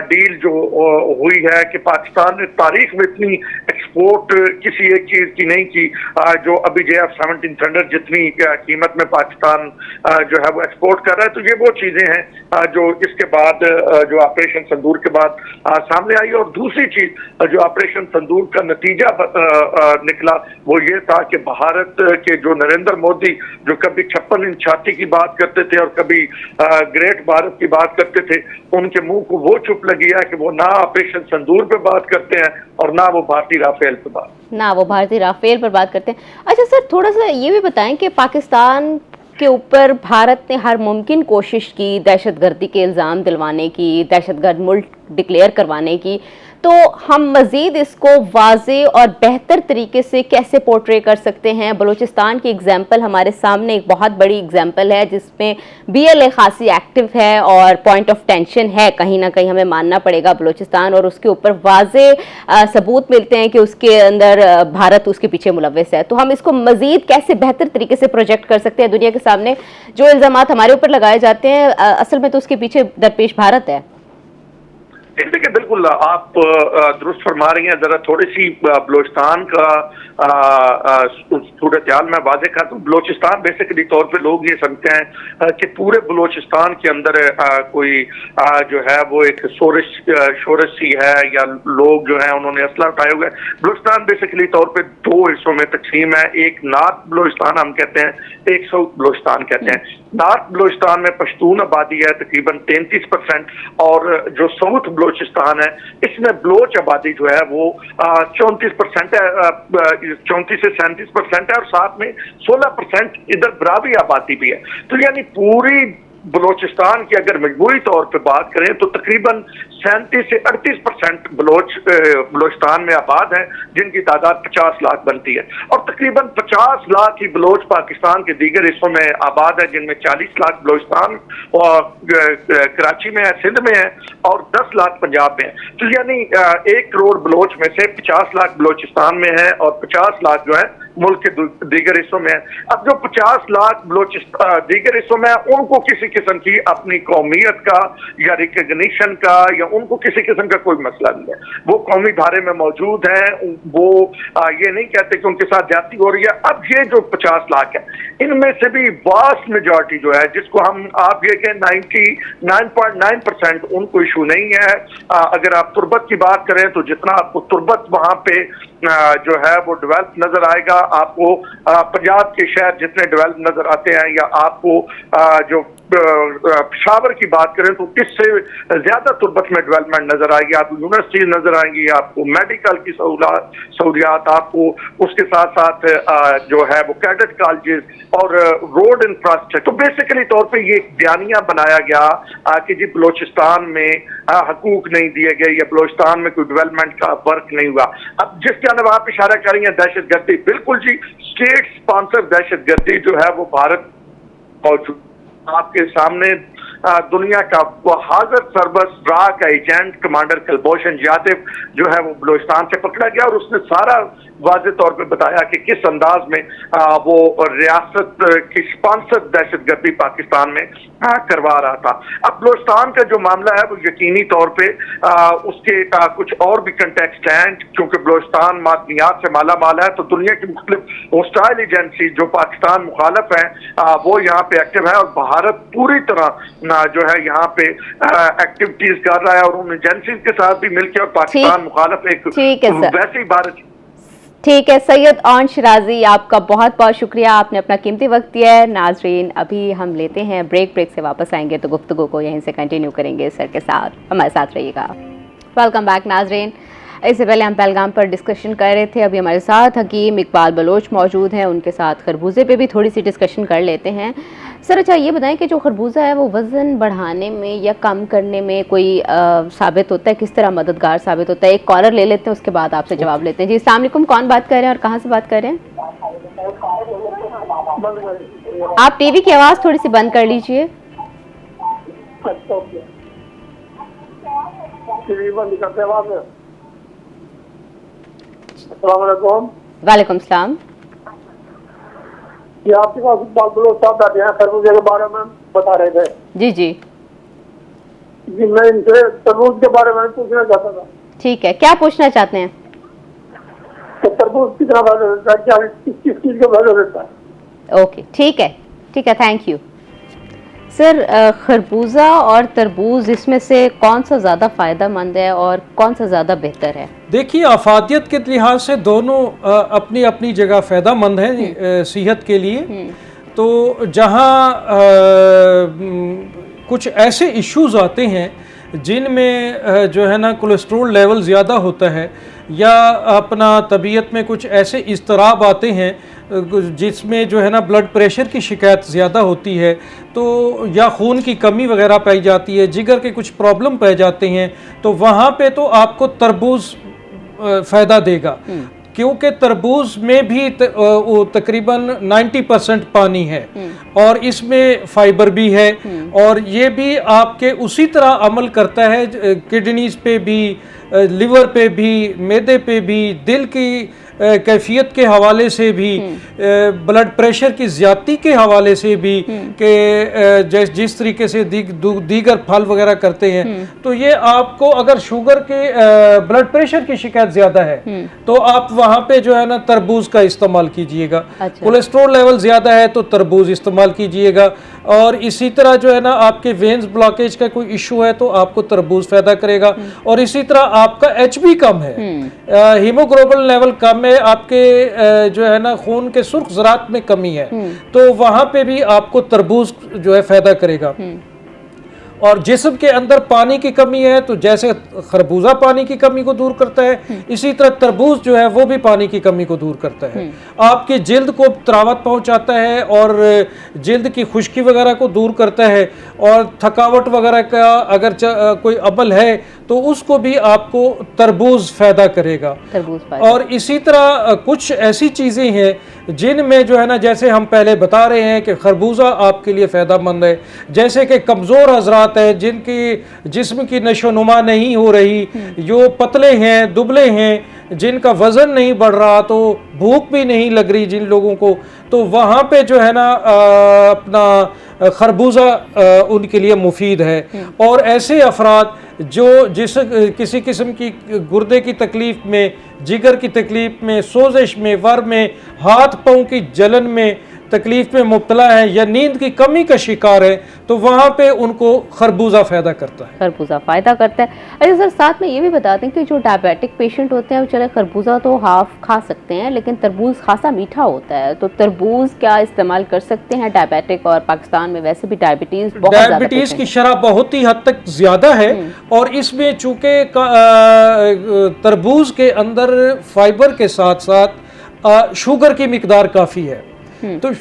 डील जो हुई है कि पाकिस्तान ने तारीख में इतनी एक्सपोर्ट किसी एक चीज की नहीं की जो अभी JF-17 थंडर जितनी कीमत में पाकिस्तान जो है वो एक्सपोर्ट कर रहा है। तो ये वो चीजें हैं जो इसके बाद जो ऑपरेशन संदूर के बाद सामने आई। और दूसरी चीज जो ऑपरेशन संदूर का नतीजा निकला वो ये था कि भारत के जो नरेंद्र मोदी जो कभी 56 इंच छाती की बात करते थे और कभी ग्रेट भारत की बात करते थे, उनके मुंह को वो चुप लगी है कि वो ना ऑपरेशन संदूर पे बात करते हैं और ना वो भारतीय राफेल पे बात करते हैं। अच्छा सर, थोड़ा सा ये भी बताएं कि पाकिस्तान के ऊपर भारत ने हर मुमकिन कोशिश की दहशतगर्दी के इल्ज़ाम दिलवाने की, दहशतगर्द मुल्क डिक्लेयर करवाने की, तो
तो हम मज़ीद इसको वाज़े और बेहतर तरीके से कैसे पोर्ट्रे कर सकते हैं? बलूचिस्तान की एग्जाम्पल हमारे सामने एक बहुत बड़ी एग्जाम्पल है जिसमें BLA खासी एक्टिव है और पॉइंट ऑफ टेंशन है, कहीं ना कहीं हमें मानना पड़ेगा बलूचिस्तान, और उसके ऊपर वाज़े सबूत मिलते हैं कि उसके अंदर भारत उसके पीछे मुलव्वस है। तो हम इसको मज़ीद कैसे बेहतर तरीके से प्रोजेक्ट कर सकते हैं दुनिया के सामने? जो इल्ज़ामात हमारे ऊपर लगाए जाते हैं असल में तो उसके पीछे दरपेश भारत है।
देखिए, बिल्कुल आप दुरुस्त फरमा रही हैं। जरा थोड़ी सी बलूचिस्तान का सूरत हाल में वाज़े कर दूं। बलूचिस्तान बेसिकली तौर पे लोग ये समझते हैं कि पूरे बलूचिस्तान के अंदर कोई जो है वो एक शोरश सी है या लोग जो है उन्होंने असला उठाए हुए। बलूचिस्तान बेसिकली तौर पे दो हिस्सों में तकसीम है। एक नॉर्थ बलूचिस्तान हम कहते हैं, एक साउथ बलूचिस्तान कहते हैं। नॉर्थ बलूचिस्तान में पश्तून आबादी है तकरीबन 33%, और जो साउथ बलूचिस्तान है इसमें बलोच आबादी जो है वो 34% है, 34 से 37% है, और साथ में 16% इधर बराबरी आबादी भी है। तो यानी पूरी बलूचिस्तान की अगर मजबूरी तौर पे बात करें तो तकरीबन 37 से 38% बलूचिस्तान में आबाद है, जिनकी तादाद 50 लाख बनती है, और तकरीबन 50 लाख ही बलोच पाकिस्तान के दीगर हिस्सों में आबाद है, जिनमें 40 लाख बलूचिस्तान और कराची में है, सिंध में है, और 10 लाख पंजाब में है। तो यानी 1 करोड़ बलोच में से 50 लाख बलूचिस्तान में है और 50 लाख जो है मुल्क के दीगर हिस्सों में है। अब जो 50 लाख बलूचिस्तान दीगर हिस्सों में है, उनको किसी किस्म की अपनी कौमियत का या रिकग्निशन का या उनको किसी किस्म का कोई मसला नहीं है। वो कौमी धारे में मौजूद हैं, वो ये नहीं कहते कि उनके साथ ज्यादती हो रही है। अब ये जो 50 लाख है, इनमें से भी वास्ट मेजॉरिटी जो है, जिसको हम आप ये कहें 99.9%, उनको इशू नहीं है। अगर आप तुर्बत की बात करें तो जितना आपको तुर्बत वहां पे जो है वो डेवलप नजर आएगा, आपको पंजाब के शहर जितने डेवलप नजर आते हैं, या आपको जो पेशावर की बात करें तो इससे ज्यादा तुर्बत में डेवलपमेंट नजर आएगी। आपको यूनिवर्सिटी नजर आएंगी, आपको मेडिकल की सहूलियात, आपको उसके साथ साथ जो है वो कैडेट कॉलेजेस और रोड इंफ्रास्ट्रक्चर। तो बेसिकली तौर पे ये बयानिया बनाया गया कि जी बलूचिस्तान में हकूक नहीं दिए गए या बलूचिस्तान में कोई डेवलपमेंट का वर्क नहीं हुआ। अब जिस जानब आप इशारा कर रही हैं दहशतगर्दी, बिल्कुल जी, स्टेट स्पॉन्सर दहशतगर्दी जो है वो भारत मौजूद आपके सामने। दुनिया का हाजिर सरबस रा का एजेंट कमांडर कुलभूषण यादव जो है वो बलूचिस्तान से पकड़ा गया, और उसने सारा वाज़े तौर पे बताया कि किस अंदाज में वो रियासत की स्पॉन्सर दहशतगर्दी पाकिस्तान में करवा रहा था। अब बलूचिस्तान का जो मामला है वो यकीनी तौर पे उसके कुछ और भी कंटेक्स्ट हैं, क्योंकि बलूचिस्तान मादनियात से माला माल है। तो दुनिया की मुख्तलिफ होस्टाइल एजेंसी जो पाकिस्तान मुखालफ है वो यहाँ पे एक्टिव है, और भारत पूरी तरह जो है यहाँ पे एक्टिविटीज कर रहा है, और उन एजेंसीज के साथ भी मिलकर और पाकिस्तान मुखालफ एक वैसे ही भारत।
ठीक है सैयद औन शिराजी, आपका बहुत बहुत शुक्रिया, आपने अपना कीमती वक्त दिया है। नाजरीन, अभी हम लेते हैं ब्रेक से वापस आएंगे तो गुफ्तगू को यहीं से कंटिन्यू करेंगे सर के साथ, हमारे साथ रहिएगा। वेलकम बैक नाजरीन। इससे पहले हम पहलगाम पर डिस्कशन कर रहे थे, अभी हमारे साथ हकीम इकबाल बलोच मौजूद हैं, उनके साथ खरबूजे पे भी थोड़ी सी डिस्कशन कर लेते हैं। सर अच्छा ये बताएं कि जो खरबूजा है वो वज़न बढ़ाने में या कम करने में कोई साबित होता है, किस तरह मददगार साबित होता है? एक कॉलर ले लेते हैं, उसके बाद आपसे जवाब लेते हैं। जी अस्सलाम वालेकुम, कौन बात कर रहे हैं और कहाँ से बात कर रहे हैं? आप टीवी की आवाज़ थोड़ी सी बंद कर लीजिए। वालेकुम सलाम।
ये आपके पास साहब बैठे हैं, खरबूजे के बारे में बता रहे थे।
जी जी
जी, मैं इनसे तरबूज के बारे में पूछना चाहता था।
ठीक है, क्या पूछना चाहते हैं?
तो तरबूज कितना वैल्यू देता है, क्या किस चीज का वैल्यू देता है?
ओके ठीक है, थैंक यू सर। खरबूजा और तरबूज, इसमें से कौन सा ज़्यादा फ़ायदेमंद है और कौन सा ज़्यादा बेहतर है?
देखिए, आफादियत के लिहाज से दोनों अपनी अपनी जगह फ़ायदेमंद हैं सेहत के लिए। तो जहाँ कुछ ऐसे इश्यूज़ आते हैं जिनमें जो है ना कोलेस्ट्रोल लेवल ज़्यादा होता है, या अपना तबीयत में कुछ ऐसे इज़्तिराब आते हैं जिसमें जो है ना ब्लड प्रेशर की शिकायत ज़्यादा होती है, तो या खून की कमी वगैरह पाई जाती है, जिगर के कुछ प्रॉब्लम पाए जाते हैं, तो वहाँ पे तो आपको तरबूज फ़ायदा देगा, क्योंकि तरबूज में भी तकरीबन 90% पानी है और इसमें फाइबर भी है, और ये भी आपके उसी तरह अमल करता है किडनीज पे भी, लिवर पे भी, मैदे पे भी, दिल की कैफियत के हवाले से भी, ब्लड प्रेशर की ज़्यादती के हवाले से भी, कि जिस तरीके से दीगर फल वगैरह करते हैं, तो ये आपको अगर शुगर के ब्लड प्रेशर की शिकायत ज़्यादा है तो आप वहाँ पे जो है ना तरबूज का इस्तेमाल कीजिएगा।
अच्छा।
कोलेस्ट्रॉल लेवल ज़्यादा है तो तरबूज इस्तेमाल कीजिएगा, और इसी तरह जो है ना आपके वेन्स ब्लॉकेज का कोई इशू है तो आपको तरबूज फ़ायदा करेगा, और इसी तरह आपका HB कम है, हीमोग्लोबिन लेवल कम है, आपके जो है ना खून के सुर्ख ज़रात में कमी है, तो वहाँ पे भी आपको तरबूज जो है फ़ायदा करेगा। और जिस्म के अंदर पानी की कमी है तो जैसे खरबूजा पानी की कमी को दूर करता है, इसी तरह तरबूज जो है वो भी पानी की कमी को दूर करता है, आपकी जिल्द को तरावत पहुंचाता है और जिल्द की खुश्की वगैरह को दूर करता है, और थकावट वगैरह का अगर कोई अमल है तो उसको भी आपको तरबूज फ़ायदा करेगा। और इसी तरह कुछ ऐसी चीज़ें हैं जिनमें जो है ना, जैसे हम पहले बता रहे हैं कि खरबूजा आपके लिए फ़ायदामंद है, जैसे कि कमज़ोर हज़रात हैं जिनकी जिस्म की नशोनुमा नहीं हो रही, जो पतले हैं, दुबले हैं, जिनका वज़न नहीं बढ़ रहा, तो भूख भी नहीं लग रही जिन लोगों को, तो वहाँ पे जो है ना अपना खरबूजा उनके लिए मुफीद है। और ऐसे अफराद जो किसी किस्म की गुर्दे की तकलीफ में, जिगर की तकलीफ में, सोजिश में, वर्म में, हाथ पाँव की जलन में तकलीफ में मुब्तला है या नींद की कमी का शिकार है, तो वहाँ पे उनको खरबूजा फ़ायदा करता है।
खरबूजा फ़ायदा करता है। अच्छा सर, साथ में ये भी बता दें कि जो डायबिटिक पेशेंट होते हैं वो चले खरबूजा तो हाफ खा सकते हैं, लेकिन तरबूज खासा मीठा होता है, तो तरबूज क्या इस्तेमाल कर सकते हैं डायबिटिक? और पाकिस्तान में वैसे भी डायबिटीज़
की शरह बहुत ही हद तक ज़्यादा है, और इसमें चूँकि तरबूज के अंदर फाइबर के साथ साथ शुगर की मिकदार काफ़ी है, तो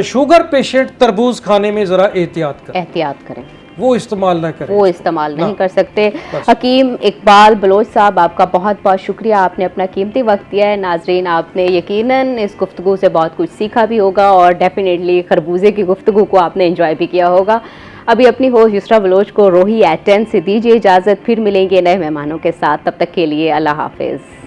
शुगर पेशेंट तरबूज खाने में ज़रा एहतियात करें, वो इस्तेमाल ना करें,
वो इस्तेमाल नहीं कर सकते। हकीम इकबाल बलोच साहब, आपका बहुत बहुत शुक्रिया, आपने अपना कीमती वक्त दिया है। नाजरीन, आपने यकीनन इस गुफ्तगू से बहुत कुछ सीखा भी होगा, और डेफिनेटली खरबूजे की गुफ्तगू को आपने एंजॉय भी किया होगा। अभी अपनी होस्ट युसरा बलोच को रोही@10 से दीजिए इजाज़त, फिर मिलेंगे नए मेहमानों के साथ, तब तक के लिए अल्लाह हाफिज़।